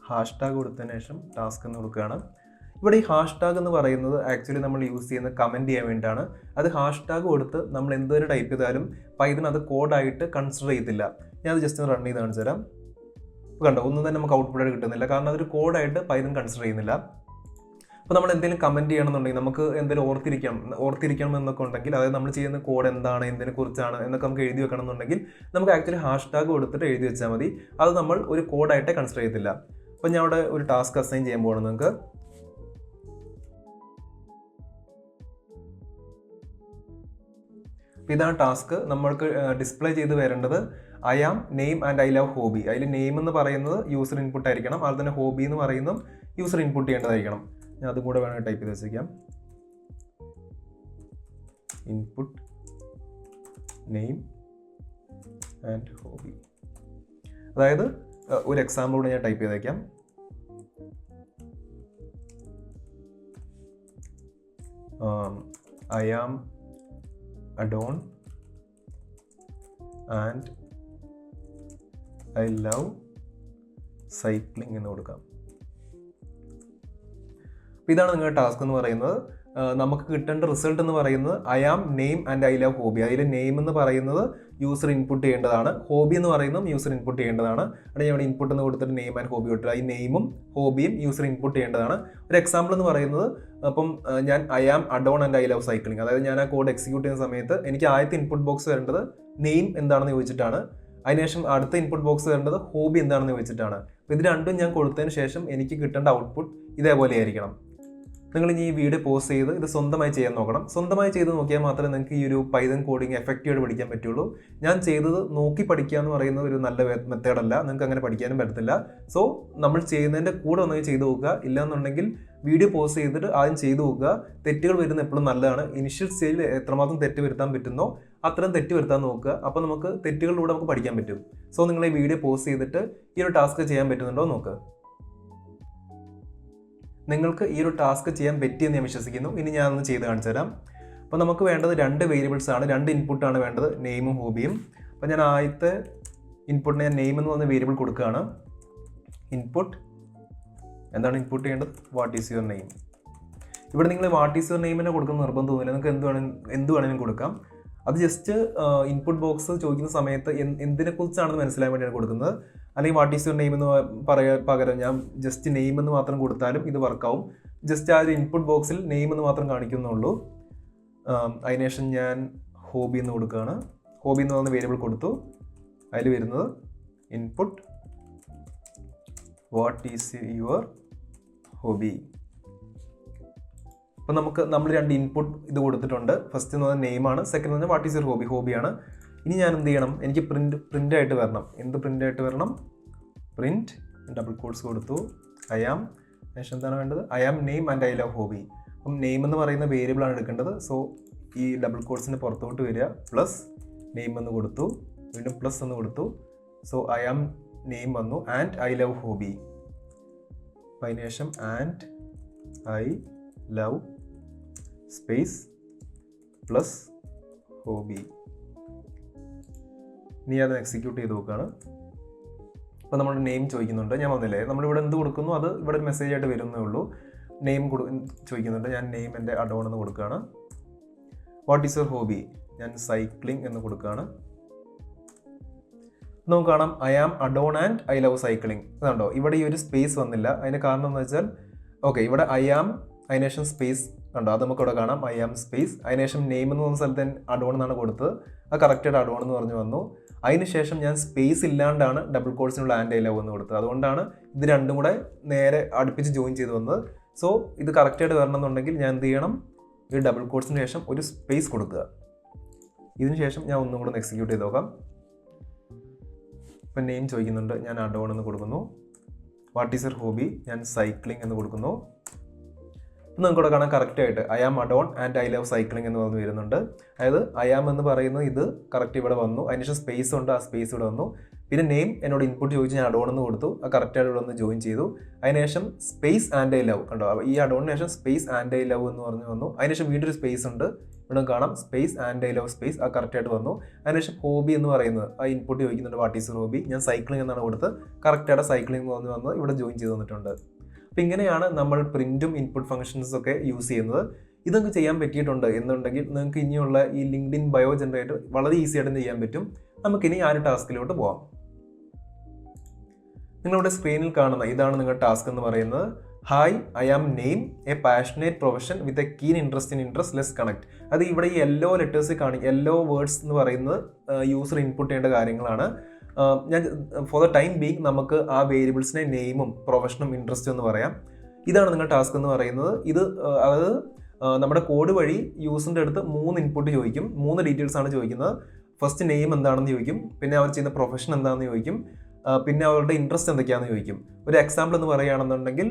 ഹാഷ്ടാഗ് കൊടുത്തതിന് ശേഷം ടാസ്ക് എന്ന് കൊടുക്കുകയാണ്. ഇവിടെ ഈ ഹാഷ്ടാഗ് എന്ന് പറയുന്നത് ആക്ച്വലി നമ്മൾ യൂസ് ചെയ്യുന്നത് കമൻറ്റ് ചെയ്യാൻ വേണ്ടിയിട്ടാണ്. അത് ഹാഷ്ടാഗ് കൊടുത്ത് നമ്മൾ എന്തൊരു ടൈപ്പ് ചെയ്താലും പൈത്തൺ അത് കോഡായിട്ട് കൺസിഡർ ചെയ്തില്ല. ഞാൻ അത് ജസ്റ്റ് റൺ ചെയ്ത് കാണിച്ചു തരാം. കണ്ടോ, ഒന്നും തന്നെ നമുക്ക് ഔട്ട്പുട്ടായിട്ട് കിട്ടുന്നില്ല, കാരണം അതൊരു കോഡായിട്ട് പൈത്തൺ കൺസിഡർ ചെയ്യുന്നില്ല. അപ്പോൾ നമ്മൾ എന്തെങ്കിലും കമൻറ്റ് ചെയ്യണമെന്നുണ്ടെങ്കിൽ, നമുക്ക് എന്തെങ്കിലും ഓർത്തിരിക്കണം എന്നൊക്കെ ഉണ്ടെങ്കിൽ, അതായത് നമ്മൾ ചെയ്യുന്ന കോഡ് എന്താണ്, എന്തിനെ കുറിച്ചാണ് എന്നൊക്കെ നമുക്ക് എഴുതി വെക്കണം എന്നുണ്ടെങ്കിൽ നമുക്ക് ആക്ച്വലി ഹാഷ്ടാഗ് കൊടുത്തിട്ട് എഴുതി വെച്ചാൽ മതി. അത് നമ്മൾ ഒരു കോഡായിട്ട് കൺസിഡർ ചെയ്യത്തില്ല. അപ്പോൾ ഞാൻ അവിടെ ഒരു ടാസ്ക് അസൈൻ ചെയ്യാൻ പോകണം നിങ്ങൾക്ക്. ഇതാണ് ടാസ്ക്. നമ്മൾക്ക് ഡിസ്പ്ലേ ചെയ്ത് വരേണ്ടത് I am name and I love hobby. അതിൽ നെയിം എന്ന് പറയുന്നത് യൂസർ ഇൻപുട്ട് ആയിരിക്കണം, അതുപോലെ തന്നെ ഹോബി എന്ന് പറയുന്നതും യൂസർ ഇൻപുട്ട് ചെയ്യേണ്ടതായിരിക്കണം. ഞാൻ അതും കൂടെ വേണമെങ്കിൽ ടൈപ്പ് ചെയ്ത് വെച്ചേക്കാം. Input name and hobby. അതായത് ഒരു എക്സാമ്പിൾ കൂടെ ഞാൻ ടൈപ്പ് ചെയ്തേക്കാം. I am adorn and I love cycling എന്ന് കൊടുക്കാം. അപ്പോൾ ഇതാണ് നിങ്ങളുടെ ടാസ്ക് എന്ന് പറയുന്നത്. നമുക്ക് കിട്ടേണ്ട റിസൾട്ട് എന്ന് പറയുന്നത് I am name and I love hobby. അതിൽ നെയിം എന്ന് പറയുന്നത് യൂസർ ഇൻപുട്ട് ചെയ്യേണ്ടതാണ്, ഹോബി എന്ന് പറയുന്നതും യൂസർ ഇൻപുട്ട് ചെയ്യേണ്ടതാണ്. അവിടെ ഞാൻ ഇവിടെ ഇൻപുട്ട് എന്ന് കൊടുത്തിട്ട് നെയിം ആൻഡ് ഹോബി കൊടുത്തിട്ട് ഈ നെയിമും ഹോബിയും യൂസർ ഇൻപുട്ട് ചെയ്യേണ്ടതാണ്. ഒരു എക്സാമ്പിൾ എന്ന് പറയുന്നത്, അപ്പം ഞാൻ I am adorn and I love cycling, അതായത് ഞാൻ ആ കോഡ് എക്സിക്യൂട്ട് ചെയ്യുന്ന സമയത്ത് എനിക്ക് ആദ്യത്തെ ഇൻപുട്ട് ബോക്സ് വരേണ്ടത് നെയിം എന്താണെന്ന് ചോദിച്ചിട്ടാണ്. അതിനുശേഷം അടുത്ത ഇൻപുട്ട് ബോക്സ് വരേണ്ടത് ഹോബി എന്താണെന്ന് ചോദിച്ചിട്ടാണ്. അപ്പോൾ ഇത് രണ്ടും ഞാൻ കൊടുത്തതിന് ശേഷം എനിക്ക് കിട്ടേണ്ട ഔട്ട്പുട്ട് ഇതേപോലെ ആയിരിക്കണം. നിങ്ങൾ ഇനി ഈ വീഡിയോ പോസ് ചെയ്ത് ഇത് സ്വന്തമായി ചെയ്യാൻ നോക്കണം. സ്വന്തമായി ചെയ്ത് നോക്കിയാൽ മാത്രമേ നിങ്ങൾക്ക് ഈ ഒരു പൈത്തൺ കോഡിങ് എഫക്റ്റീവായിട്ട് പഠിക്കാൻ പറ്റുള്ളൂ. ഞാൻ ചെയ്തത് നോക്കി പഠിക്കുക എന്ന് പറയുന്നത് ഒരു നല്ല മെത്തേഡല്ല, നിങ്ങൾക്ക് അങ്ങനെ പഠിക്കാനും പറ്റത്തില്ല. സോ നമ്മൾ ചെയ്യുന്നതിൻ്റെ കൂടെ ഒന്നെങ്കിൽ ചെയ്ത് നോക്കുക, ഇല്ലയെന്നുണ്ടെങ്കിൽ വീഡിയോ പോസ് ചെയ്തിട്ട് ആദ്യം ചെയ്ത് നോക്കുക. തെറ്റുകൾ വരുന്നത് എപ്പോഴും നല്ലതാണ്. ഇനിഷ്യൽ സ്റ്റേജിൽ എത്രമാത്രം തെറ്റ് വരുത്താൻ പറ്റുന്നോ അത്രയും തെറ്റ് വരുത്താൻ നോക്കുക. അപ്പോൾ നമുക്ക് തെറ്റുകളിലൂടെ നമുക്ക് പഠിക്കാൻ പറ്റും. സോ നിങ്ങൾ ഈ വീഡിയോ പോസ് ചെയ്തിട്ട് ഈ ഒരു ടാസ്ക് ചെയ്യാൻ പറ്റുന്നുണ്ടോ നോക്കുക. നിങ്ങൾക്ക് ഈ ഒരു ടാസ്ക് ചെയ്യാൻ പറ്റിയെന്ന് ഞാൻ വിശ്വസിക്കുന്നു. ഇനി ഞാനൊന്ന് ചെയ്ത് കാണിച്ചു തരാം. അപ്പോൾ നമുക്ക് വേണ്ടത് 2 വേരിയബിൾസ് ആണ്, 2 ഇൻപുട്ടാണ് വേണ്ടത്, നെയിമും ഹോബിയും. അപ്പോൾ ഞാൻ ആദ്യത്തെ ഇൻപുട്ടിന് ഞാൻ നെയിം എന്ന് പറഞ്ഞ വേരിയബിൾ കൊടുക്കുകയാണ്. ഇൻപുട്ട് എന്താണ് ഇൻപുട്ട് ചെയ്യേണ്ടത്? What is your name. ഇവിടെ നിങ്ങൾ വാട്ട് ഈസ് യുവർ നെയിമിനെ കൊടുക്കുന്ന നിർബന്ധമൊന്നുമില്ല, നിങ്ങൾക്ക് എന്ത് വേണമെങ്കിലും കൊടുക്കാം. അത് ജസ്റ്റ് ഇൻപുട്ട് ബോക്സ് ചോദിക്കുന്ന സമയത്ത് എന്തിനെക്കുറിച്ചാണെന്ന് മനസ്സിലാൻ വേണ്ടിയാണ് കൊടുക്കുന്നത്. അല്ലെങ്കിൽ വാട്ട് ഈസ് യുവർ നെയിം എന്ന് പകരം ഞാൻ ജസ്റ്റ് നെയിം എന്ന് മാത്രം കൊടുത്താലും ഇത് വർക്കാവും. ജസ്റ്റ് ആ ഒരു ഇൻപുട്ട് ബോക്സിൽ നെയിം എന്ന് മാത്രം കാണിക്കുന്നുള്ളൂ. അതിനുശേഷം ഞാൻ ഹോബി എന്ന് കൊടുക്കുകയാണ്. ഹോബി എന്ന് പറയുന്ന വേരിയബിൾ കൊടുത്തു. അതിൽ വരുന്നത് input what is your hobby. അപ്പം നമ്മൾ 2 ഇൻപുട്ട് ഇത് കൊടുത്തിട്ടുണ്ട്. ഫസ്റ്റ് എന്ന് പറഞ്ഞാൽ നെയിമാണ്, സെക്കൻഡ് എന്ന് പറഞ്ഞാൽ വാട്ട് ഈസ് യുവർ ഹോബി, ഹോബിയാണ്. ഇനി ഞാൻ എന്ത് ചെയ്യണം? എനിക്ക് പ്രിൻ്റ് ആയിട്ട് വരണം. എന്ത് പ്രിൻ്റ് ആയിട്ട് വരണം? പ്രിൻറ്റ് ഡബിൾ കോഡ്സ് കൊടുത്തു. ഐ ആം ശേഷം എന്താണ് വേണ്ടത്? I am name and I love hobby. അപ്പം നെയിം എന്ന് പറയുന്ന വേരിയബിളാണ് എടുക്കേണ്ടത്. സോ ഈ ഡബിൾ കോഡ്സിന് പുറത്തോട്ട് വരിക, പ്ലസ് നെയിം എന്ന് കൊടുത്തു, വീണ്ടും പ്ലസ് എന്ന് കൊടുത്തു. സോ ഐ ആം നെയിം വന്നു ആൻഡ് ഐ ലവ് ഹോബി. അപ്പം അതിന് ശേഷം and I love space plus hobby. ഇനി അത് എക്സിക്യൂട്ട് ചെയ്ത് നോക്കുകയാണ്. അപ്പോൾ നമ്മുടെ നെയിം ചോദിക്കുന്നുണ്ട്. ഞാൻ വന്നില്ലേ, നമ്മളിവിടെ എന്ത് കൊടുക്കുന്നു അത് ഇവിടെ ഒരു മെസ്സേജ് ആയിട്ട് വരുന്നേ ഉള്ളൂ. നെയിം ചോദിക്കുന്നുണ്ട്. ഞാൻ നെയിം എൻ്റെ അഡോൺ എന്ന് കൊടുക്കുകയാണ്. What is your hobby? ഞാൻ സൈക്ലിംഗ് എന്ന് കൊടുക്കുകയാണ്. നമുക്ക് കാണാം I am adorn and I love cycling. അതുകൊണ്ടോ ഇവിടെ ഈ ഒരു സ്പേസ് വന്നില്ല. അതിൻ്റെ കാരണം എന്ന് വെച്ചാൽ ഇവിടെ ഐ ആം അതിനുശേഷം സ്പേസ് കണ്ടോ, അത് നമുക്ക് ഇവിടെ കാണാം. ഐ ആം സ്പേസ് അതിനുശേഷം നെയിം എന്ന് പറഞ്ഞ സ്ഥലത്ത് അഡോൺ എന്നാണ് കൊടുത്തത്. അത് കറക്റ്റായിട്ട് അഡോൺ എന്ന് പറഞ്ഞു വന്നു. അതിനുശേഷം ഞാൻ സ്പേസ് ഇല്ലാണ്ടാണ് ഡബിൾ കോഡ്സിനുള്ള ആൻഡ് ഐ ലവ് എന്ന് കൊടുത്തത്. അതുകൊണ്ടാണ് ഇത് രണ്ടും കൂടെ നേരെ അടുപ്പിച്ച് ജോയിൻ ചെയ്ത് വന്നത്. സോ ഇത് കറക്റ്റായിട്ട് വരണമെന്നുണ്ടെങ്കിൽ ഞാൻ എന്ത് ചെയ്യണം? ഈ ഡബിൾ കോഡ്സിന് ശേഷം ഒരു സ്പേസ് കൊടുക്കുക. ഇതിന് ശേഷം ഞാൻ ഒന്നും കൂടെ ഒന്ന് എക്സിക്യൂട്ട് ചെയ്ത് നോക്കാം. ഇപ്പം നെയിം ചോദിക്കുന്നുണ്ട്, ഞാൻ അഡോൺ എന്ന് കൊടുക്കുന്നു. വാട്ട് ഈസ് യുവർ ഹോബി, ഞാൻ സൈക്ലിംഗ് എന്ന് കൊടുക്കുന്നു. ഇപ്പം നമുക്കിവിടെ കാണാൻ കറക്റ്റായിട്ട് I am adorn and I love cycling എന്ന് പറഞ്ഞ് വരുന്നുണ്ട്. അതായത് ഐ ആം എന്ന് പറയുന്നത് ഇത് കറക്റ്റ് ഇവിടെ വന്നു, അതിനുശേഷം സ്പേസ് ഉണ്ട്, ആ സ്പേസ് ഇവിടെ വന്നു. പിന്നെ നെയിം എന്നോട് ഇൻപുട്ട് ചോദിച്ച് ഞാൻ അഡോൺ എന്ന് കൊടുത്തു, ആ കറക്റ്റായിട്ട് ഇവിടെ ഒന്ന് ജോയിൻ ചെയ്തു. അതിനുശേഷം സ്പേസ് ആൻഡ് ഐ ലവ് കണ്ടോ, ഈ അഡോണിന് ശേഷം സ്പേസ് ആൻഡ് ഐ ലവ് എന്ന് പറഞ്ഞ് വന്നു. അതിനുശേഷം വീണ്ടും ഒരു സ്പേസ് ഉണ്ട്, ഇവിടെ കാണാം space and I love space, ആ കറക്റ്റായിട്ട് വന്നു. അതിനുശേഷം ഹോബി എന്ന് പറയുന്നത് ആ ഇൻപുട്ട് ചോദിക്കുന്നുണ്ട് വാട്ട് ഈസ് ഹോബി, ഞാൻ സൈക്ലിംഗ് എന്നാണ് കൊടുത്ത് കറക്റ്റായിട്ട് സൈക്ലിംഗ് എന്ന് പറഞ്ഞ് വന്ന് ഇവിടെ ജോയിൻ ചെയ്ത് വന്നിട്ടുണ്ട്. അപ്പോൾ ഇങ്ങനെയാണ് നമ്മൾ പ്രിൻറ്റും ഇൻപുട്ട് ഫംഗ്ഷൻസും ഒക്കെ യൂസ് ചെയ്യുന്നത്. ഇതൊക്കെ ചെയ്യാൻ പറ്റിയിട്ടുണ്ട് എന്നുണ്ടെങ്കിൽ നിങ്ങൾക്ക് ഇനിയുള്ള ഈ ലിങ്ക്ഡിൻ ബയോ ജനറേറ്റർ വളരെ ഈസി ആയിട്ട് ചെയ്യാൻ പറ്റും. നമുക്കിനി ആ ഒരു ടാസ്കിലോട്ട് പോകാം. നിങ്ങളുടെ സ്ക്രീനിൽ കാണുന്ന ഇതാണ് നിങ്ങളുടെ ടാസ്ക് എന്ന് പറയുന്നത്. Hi, I am name, a passionate profession with a keen interest let's connect. അത് ഇവിടെ ഈ യെല്ലോ ലെറ്റേഴ്സ് യെല്ലോ വേർഡ്സ് എന്ന് പറയുന്നത് യൂസർ ഇൻപുട്ട് ചെയ്യേണ്ട കാര്യങ്ങളാണ്. ഞാൻ ഫോർ ദ ടൈം ബീങ് നമുക്ക് ആ വേരിയബിൾസിനെ നെയിമും പ്രൊഫഷനും ഇൻട്രസ്റ്റും എന്ന് പറയാം. ഇതാണ് നിങ്ങളുടെ ടാസ്ക് എന്ന് പറയുന്നത്. ഇത് അതായത് നമ്മുടെ കോഡ് വഴി യൂസറിൻ്റെ അടുത്ത് 3 ഇൻപുട്ട് ചോദിക്കും, 3 ഡീറ്റെയിൽസ് ആണ് ചോദിക്കുന്നത്. ഫസ്റ്റ് നെയിം എന്താണെന്ന് ചോദിക്കും, പിന്നെ അവർ ചെയ്യുന്ന പ്രൊഫഷൻ എന്താണെന്ന് ചോദിക്കും, പിന്നെ അവരുടെ ഇൻട്രസ്റ്റ് എന്തൊക്കെയാണെന്ന് ചോദിക്കും. ഒരു എക്സാമ്പിൾ എന്ന് പറയുകയാണെന്നുണ്ടെങ്കിൽ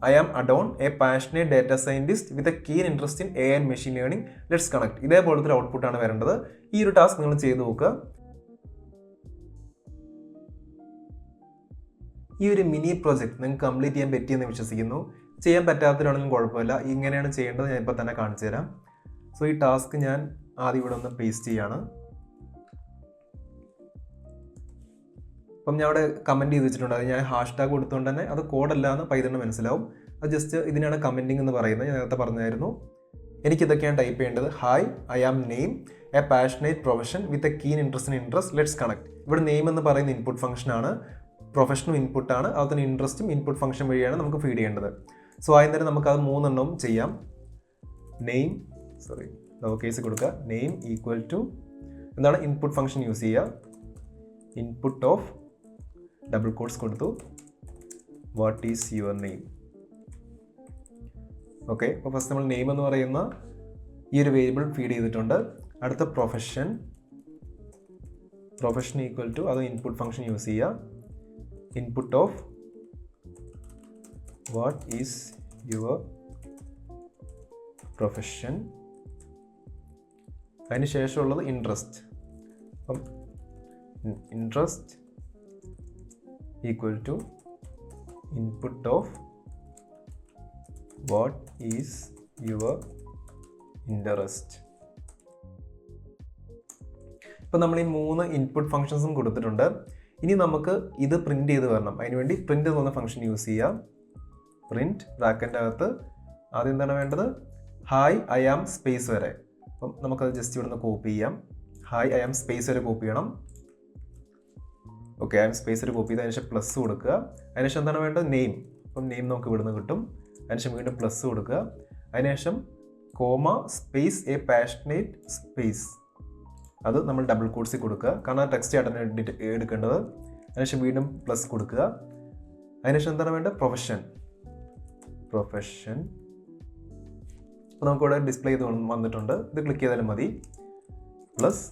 I am adorn, a passionate data scientist with a keen interest in A and machine learning let's connect. ഇതേപോലത്തെ ഒരു ഔട്ട്പുട്ടാണ് വരേണ്ടത്. ഈ ഒരു ടാസ്ക് നിങ്ങൾ ചെയ്ത് നോക്കുക. ഈ ഒരു മിനി പ്രോജക്റ്റ് നിങ്ങൾക്ക് കംപ്ലീറ്റ് ചെയ്യാൻ പറ്റിയെന്ന് വിശ്വസിക്കുന്നു. ചെയ്യാൻ പറ്റാത്തവരാണെങ്കിലും കുഴപ്പമില്ല, ഇങ്ങനെയാണ് ചെയ്യേണ്ടത്. ഞാൻ ഇപ്പോൾ തന്നെ കാണിച്ചു തരാം. സോ ഈ ടാസ്ക് ഞാൻ ആദ്യം ഇവിടെ ഒന്ന് പേസ്റ്റ് ചെയ്യാണ്. അപ്പം ഞാൻ അവിടെ കമൻറ്റ് ചെയ്ത് വെച്ചിട്ടുണ്ട്, അത് ഞാൻ ഹാഷ്ടാഗ് കൊടുത്തുകൊണ്ട് തന്നെ അത് കോഡല്ല എന്ന് പൈതണ് മനസ്സിലാവും. അത് ജസ്റ്റ് ഇതിനാണ് കമൻറ്റിംഗ് എന്ന് പറയുന്നത്. ഞാൻ നേരത്തെ പറഞ്ഞായിരുന്നു. എനിക്കിതൊക്കെയാണ് ടൈപ്പ് ചെയ്യേണ്ടത്. Hi, I am name, a passionate profession with a keen interest let's connect. ഇവിടെ നെയിം എന്ന് പറയുന്ന ഇൻപുട്ട് ഫംഗ്ഷനാണ്, പ്രൊഫഷനും ഇൻപുട്ടാണ്, അതുപോലെ ഇൻട്രസ്റ്റും ഇൻപുട്ട് ഫംഗ്ഷൻ വഴിയാണ് നമുക്ക് ഫീഡ് ചെയ്യേണ്ടത്. സോ ആദ്യം തന്നെ നമുക്കത് 3 എണ്ണവും ചെയ്യാം. നെയിം ലോവർ കേസ് കൊടുക്കുക. നെയിം ഈക്വൽ ടു എന്താണ് ഇൻപുട്ട് ഫംഗ്ഷൻ യൂസ് ചെയ്യുക. ഇൻപുട്ട് ഓഫ് ഡബിൾ കോട്ട്സ് കൊടുത്തു, what is your name. Okay, അപ്പോൾ ഫസ്റ്റ് നമ്മൾ നെയിം എന്ന് പറയുന്ന ഈ ഒരു വേരിയബിൾ ഫീഡ് ചെയ്തിട്ടുണ്ട്. അടുത്ത പ്രൊഫഷൻ ഈക്വൽ ടു അത് ഇൻപുട്ട് ഫംഗ്ഷൻ യൂസ് ചെയ്യുക. Input of what is your profession. അതിന് ശേഷമുള്ളത് ഇൻട്രസ്റ്റ്. അപ്പം interest equal to input of what is your interest. ഇപ്പം നമ്മൾ ഈ 3 ഇൻപുട്ട് ഫംഗ്ഷൻസും കൊടുത്തിട്ടുണ്ട്. ഇനി നമുക്ക് ഇത് പ്രിൻറ്റ് ചെയ്ത് വരണം. അതിനുവേണ്ടി പ്രിൻറ്റ് എന്ന് പറഞ്ഞ ഫംഗ്ഷൻ യൂസ് ചെയ്യാം. പ്രിൻറ്റ് ബ്രാക്കറ്റിൻ്റെ അകത്ത് ആദ്യം എന്താണ് വേണ്ടത്, ഹായ് ഐ ആം സ്പേസ് വരെ. അപ്പം നമുക്കത് ജസ്റ്റ് ഇവിടെ നിന്ന് കോപ്പി ചെയ്യാം. ഹായ് ഐ ആം സ്പേസ് വരെ കോപ്പി ചെയ്യണം. ഓക്കെ, ഐ ആം സ്പേസ് വരെ കോപ്പി ചെയ്ത് അതിനുശേഷം പ്ലസ് കൊടുക്കുക. അതിനുശേഷം എന്താണ് വേണ്ടത്, നെയിം. അപ്പം നെയിം നമുക്ക് ഇവിടെ നിന്ന് കിട്ടും. അതിനുശേഷം വീണ്ടും പ്ലസ് കൊടുക്കുക. അതിനുശേഷം comma space A passionate space, അത് നമ്മൾ ഡബിൾ കോട്ട്സിൽ കൊടുക്കുക, കാരണം ടെക്സ്റ്റ് ആയിട്ടാണ് എടുക്കേണ്ടത്. അതിനുശേഷം വീണ്ടും പ്ലസ് കൊടുക്കുക. അതിനുശേഷം എന്താണ് വേണ്ടത്, പ്രൊഫഷൻ. അപ്പോൾ നമുക്കിവിടെ ഡിസ്പ്ലേ ചെയ്ത് വന്നിട്ടുണ്ട്. ഇത് ക്ലിക്ക് ചെയ്താലും മതി. പ്ലസ്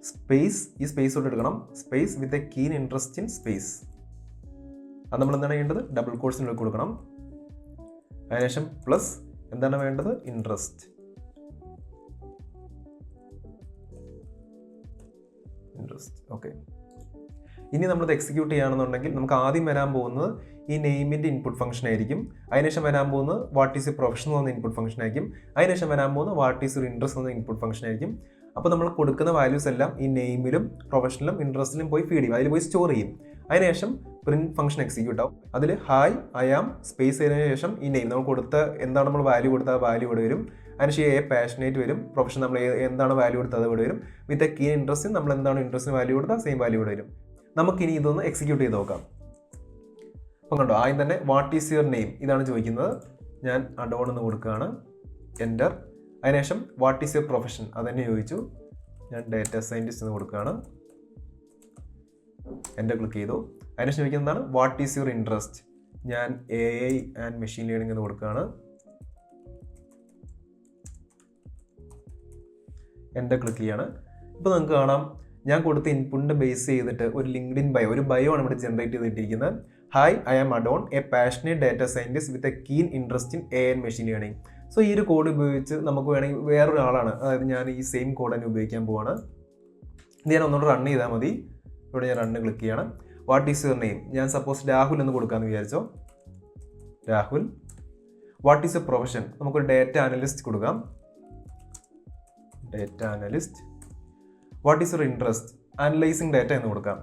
സ്പേസ്, ഈ സ്പേസ് കൊണ്ട് എടുക്കണം. Space with a keen interest in space, അത് നമ്മൾ എന്താണ് ചെയ്യേണ്ടത്, ഡബിൾ കോട്ട്സിനുള്ളിൽ കൊടുക്കണം. അതിനുശേഷം പ്ലസ് എന്താണ് വേണ്ടത്, ഇൻട്രസ്റ്റ്. ഓക്കെ, ഇനി നമ്മളത് എക്സിക്യൂട്ട് ചെയ്യുകയാണെന്നുണ്ടെങ്കിൽ നമുക്ക് ആദ്യം വരാൻ പോകുന്നത് ഈ നെയിമിൻ്റെ ഇൻപുട്ട് ഫംഗ്ഷൻ ആയിരിക്കും. അതിനുശേഷം വരാൻ പോകുന്നത് വാട്ട് ഈസ് യു പ്രൊഫഷൻ എന്ന ഇൻപുട്ട് ഫംഗ്ഷൻ ആയിരിക്കും. അതിനുശേഷം വരാൻ പോകുന്നത് വാട്ട് ഈസ് യുവർ ഇൻട്രസ്റ്റ് എന്ന ഇൻപുട്ട് ഫംഗ്ഷൻ ആയിരിക്കും. അപ്പോൾ നമ്മൾ കൊടുക്കുന്ന വാല്യൂസ് എല്ലാം ഈ നെയിമിലും പ്രൊഫഷനിലും ഇൻട്രസ്റ്റിലും പോയി ഫീഡ് ചെയ്യും, അതിൽ പോയി സ്റ്റോർ ചെയ്യും. അതിനുശേഷം പ്രിന്റ് ഫംഗ്ഷൻ എക്സിക്യൂട്ട് ആവും. അതിൽ ഹായ് ഐ ആം സ്പേസ് ചെയ്തതിനു ശേഷം ഈ നെയിം നമ്മൾ കൊടുത്ത എന്താണ് നമ്മൾ വാല്യൂ കൊടുത്ത ആ വാല്യൂ ഇവിടെ വരും. അതിനുശേഷം എ പാഷനേറ്റ് വരും, പ്രൊഫഷൻ നമ്മൾ എന്താണ് വാല്യൂ കൊടുത്തത് ഇവിടെ വരും. വിത്ത് എ കീൻ ഇൻട്രസ്റ്റ് നമ്മൾ എന്താണ് ഇൻട്രസ്റ്റിന് വാല്യൂ കൊടുത്താൽ സെയിം വാല്യൂ ഇവിടെ വരും. നമുക്കിനി ഇതൊന്ന് എക്സിക്യൂട്ട് ചെയ്ത് നോക്കാം. അപ്പം കണ്ടോ, ആദ്യം തന്നെ വാട്ട് ഈസ് യുവർ നെയിം ഇതാണ് ചോദിക്കുന്നത്. ഞാൻ അഡോൺ എന്ന് കൊടുക്കുകയാണ്, എൻ്റർ. അതിനുശേഷം വാട്ട് ഈസ് യുവർ പ്രൊഫഷൻ അത് തന്നെ ചോദിച്ചു. ഞാൻ ഡാറ്റ സയൻറ്റിസ്റ്റ് എന്ന് കൊടുക്കുകയാണ്, എൻ്റർ ക്ലിക്ക് ചെയ്തു. അതിനുശേഷം ചോദിക്കുന്നതാണ് വാട്ട് ഈസ് യുവർ ഇൻട്രസ്റ്റ്. ഞാൻ AI ആൻഡ് മെഷീൻ ലേണിംഗ് എന്ന് കൊടുക്കുകയാണ്. എൻ്റെ ക്ലിക്ക് ചെയ്യാണ്. ഇപ്പോൾ നിങ്ങൾക്ക് കാണാം ഞാൻ കൊടുത്ത ഇൻപുട്ടിൻ്റെ ബേസ് ചെയ്തിട്ട് ഒരു ലിങ്ക്ഡിൻ ബയോ, ഒരു ബയോ ആണ് ഇവിടെ ജനറേറ്റ് ചെയ്തിട്ടിരിക്കുന്നത്. Hi, I am adorn, a passionate data scientist with a keen interest in AI and machine learning. So ഈ ഒരു കോഡ് ഉപയോഗിച്ച് നമുക്ക് വേണമെങ്കിൽ വേറൊരാളാണ്, അതായത് ഞാൻ ഈ സെയിം കോഡ് തന്നെ ഉപയോഗിക്കാൻ പോവാണ്. ഇത് ഞാൻ ഒന്നുകൂടെ റൺ ചെയ്താൽ മതി. ഇവിടെ ഞാൻ റണ്ണ് ക്ലിക്ക് ചെയ്യണം. What is your name? ഞാൻ സപ്പോസ് രാഹുൽ എന്ന് കൊടുക്കാമെന്ന് വിചാരിച്ചോ. Rahul. What is your profession? നമുക്കൊരു ഡാറ്റ അനലിസ്റ്റ് കൊടുക്കാം. Data analyst. What is your interest? Analysing data എന്ന് കൊടുക്കാം.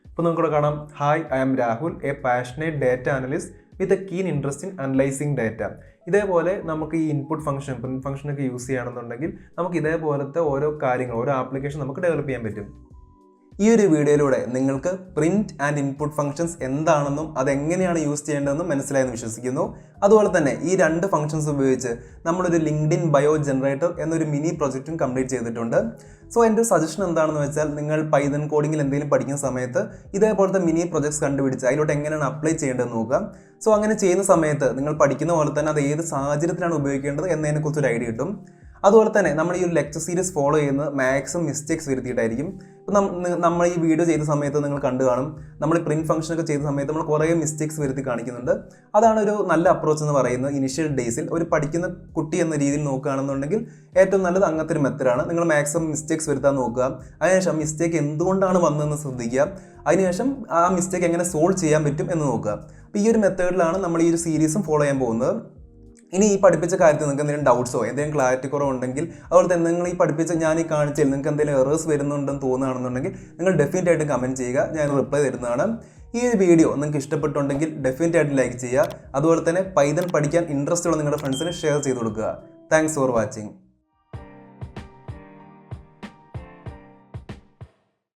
ഇപ്പോൾ നമുക്കിവിടെ കാണാം, hi, I am Rahul, a passionate data analyst with a keen interest in analysing data. ഇതേപോലെ നമുക്ക് ഈ ഇൻപുട്ട് ഫംഗ്ഷൻ, പ്രിന്റ് ഫംഗ്ഷനൊക്കെ യൂസ് ചെയ്യുകയാണെന്നുണ്ടെങ്കിൽ നമുക്ക് ഇതേപോലത്തെ ഓരോ കാര്യങ്ങൾ, ഓരോ ആപ്ലിക്കേഷൻ നമുക്ക് ഡെവലപ്പ് ചെയ്യാൻ പറ്റും. ഈ ഒരു വീഡിയോയിലൂടെ നിങ്ങൾക്ക് പ്രിന്റ് ആൻഡ് ഇൻപുട്ട് ഫംഗ്ഷൻസ് എന്താണെന്നും അതെങ്ങനെയാണ് യൂസ് ചെയ്യേണ്ടതെന്നും മനസ്സിലായെന്ന് വിശ്വസിക്കുന്നു. അതുപോലെ തന്നെ ഈ രണ്ട് ഫംഗ്ഷൻസ് ഉപയോഗിച്ച് നമ്മളൊരു ലിങ്ക്ഡിൻ ബയോ ജനറേറ്റർ എന്നൊരു മിനി പ്രൊജക്റ്റും കംപ്ലീറ്റ് ചെയ്തിട്ടുണ്ട്. സോ എൻ്റെ സജഷൻ എന്താണെന്ന് വെച്ചാൽ, നിങ്ങൾ പൈതൺ കോഡിങ്ങിൽ എന്തെങ്കിലും പഠിക്കുന്ന സമയത്ത് ഇതേപോലത്തെ മിനി പ്രൊജക്ട്സ് കണ്ടുപിടിച്ച് അതിലോട്ട് എങ്ങനെയാണ് അപ്ലൈ ചെയ്യേണ്ടതെന്ന് നോക്കാം. സോ അങ്ങനെ ചെയ്യുന്ന സമയത്ത് നിങ്ങൾ പഠിക്കുന്ന പോലെ തന്നെ അത് ഏത് സാഹചര്യത്തിലാണ് ഉപയോഗിക്കേണ്ടത് എന്നതിനെക്കുറിച്ചൊരു ഐഡിയ കിട്ടും. അതുപോലെ തന്നെ നമ്മൾ ഈ ഒരു ലെക്ചർ സീരീസ് ഫോളോ ചെയ്യുന്നത് മാക്സിമം മിസ്റ്റേക്സ് വരുത്തിയിട്ടായിരിക്കും. ഇപ്പം നമ്മൾ ഈ വീഡിയോ ചെയ്ത സമയത്ത് നിങ്ങൾ കണ്ടു കാണും, നമ്മൾ ഈ പ്രിന്റ് ഫംഗ്ഷനൊക്കെ ചെയ്ത സമയത്ത് നമ്മൾ കുറേ മിസ്റ്റേക്സ് വരുത്തി കാണിക്കുന്നുണ്ട്. അതാണ് ഒരു നല്ല അപ്രോച്ച് എന്ന് പറയുന്നത്. ഇനിഷ്യൽ ഡേയ്സിൽ ഒരു പഠിക്കുന്ന കുട്ടി എന്ന രീതിയിൽ നോക്കുകയാണെന്നുണ്ടെങ്കിൽ ഏറ്റവും നല്ലത് അങ്ങനത്തെ ഒരു മെത്തഡാണ്. നിങ്ങൾ മാക്സിമം മിസ്റ്റേക്സ് വരുത്താൻ നോക്കുക. അതിനുശേഷം മിസ്റ്റേക്ക് എന്തുകൊണ്ടാണ് വന്നതെന്ന് ശ്രദ്ധിക്കുക. അതിനുശേഷം ആ മിസ്റ്റേക്ക് എങ്ങനെ സോൾവ് ചെയ്യാൻ പറ്റും എന്ന് നോക്കുക. അപ്പോൾ ഈ ഒരു മെത്തേഡിലാണ് നമ്മൾ ഈ ഒരു സീരീസും ഫോളോ ചെയ്യാൻ പോകുന്നത്. ഇനി ഈ പഠിപ്പിച്ച കാര്യത്തിൽ നിങ്ങൾക്ക് എന്തെങ്കിലും ഡൗട്ട്സോ എന്തെങ്കിലും ക്ലാരിറ്റി കുറവുണ്ടെങ്കിൽ, അതുപോലെ തന്നെ നിങ്ങൾ ഈ പഠിപ്പിച്ച ഞാൻ ഈ കാണിച്ചതിൽ നിങ്ങൾക്ക് എന്തെങ്കിലും എറേഴ്സ് വരുന്നുണ്ടെന്ന് തോന്നുകയാണെന്നുണ്ടെങ്കിൽ നിങ്ങൾ ഡെഫിനറ്റ് ആയിട്ട് കമൻറ്റ് ചെയ്യുക, ഞാൻ റിപ്ലൈ തരുന്നതാണ്. ഈ ഒരു വീഡിയോ നിങ്ങൾക്ക് ഇഷ്ടപ്പെട്ടുണ്ടെങ്കിൽ ഡെഫിനറ്റ് ആയിട്ട് ലൈക്ക് ചെയ്യുക. അതുപോലെ തന്നെ പൈതൺ പഠിക്കാൻ ഇൻട്രസ്റ്റ് ഉള്ള നിങ്ങളുടെ ഫ്രണ്ട്സിന് ഷെയർ ചെയ്ത് കൊടുക്കുക. Thanks for watching.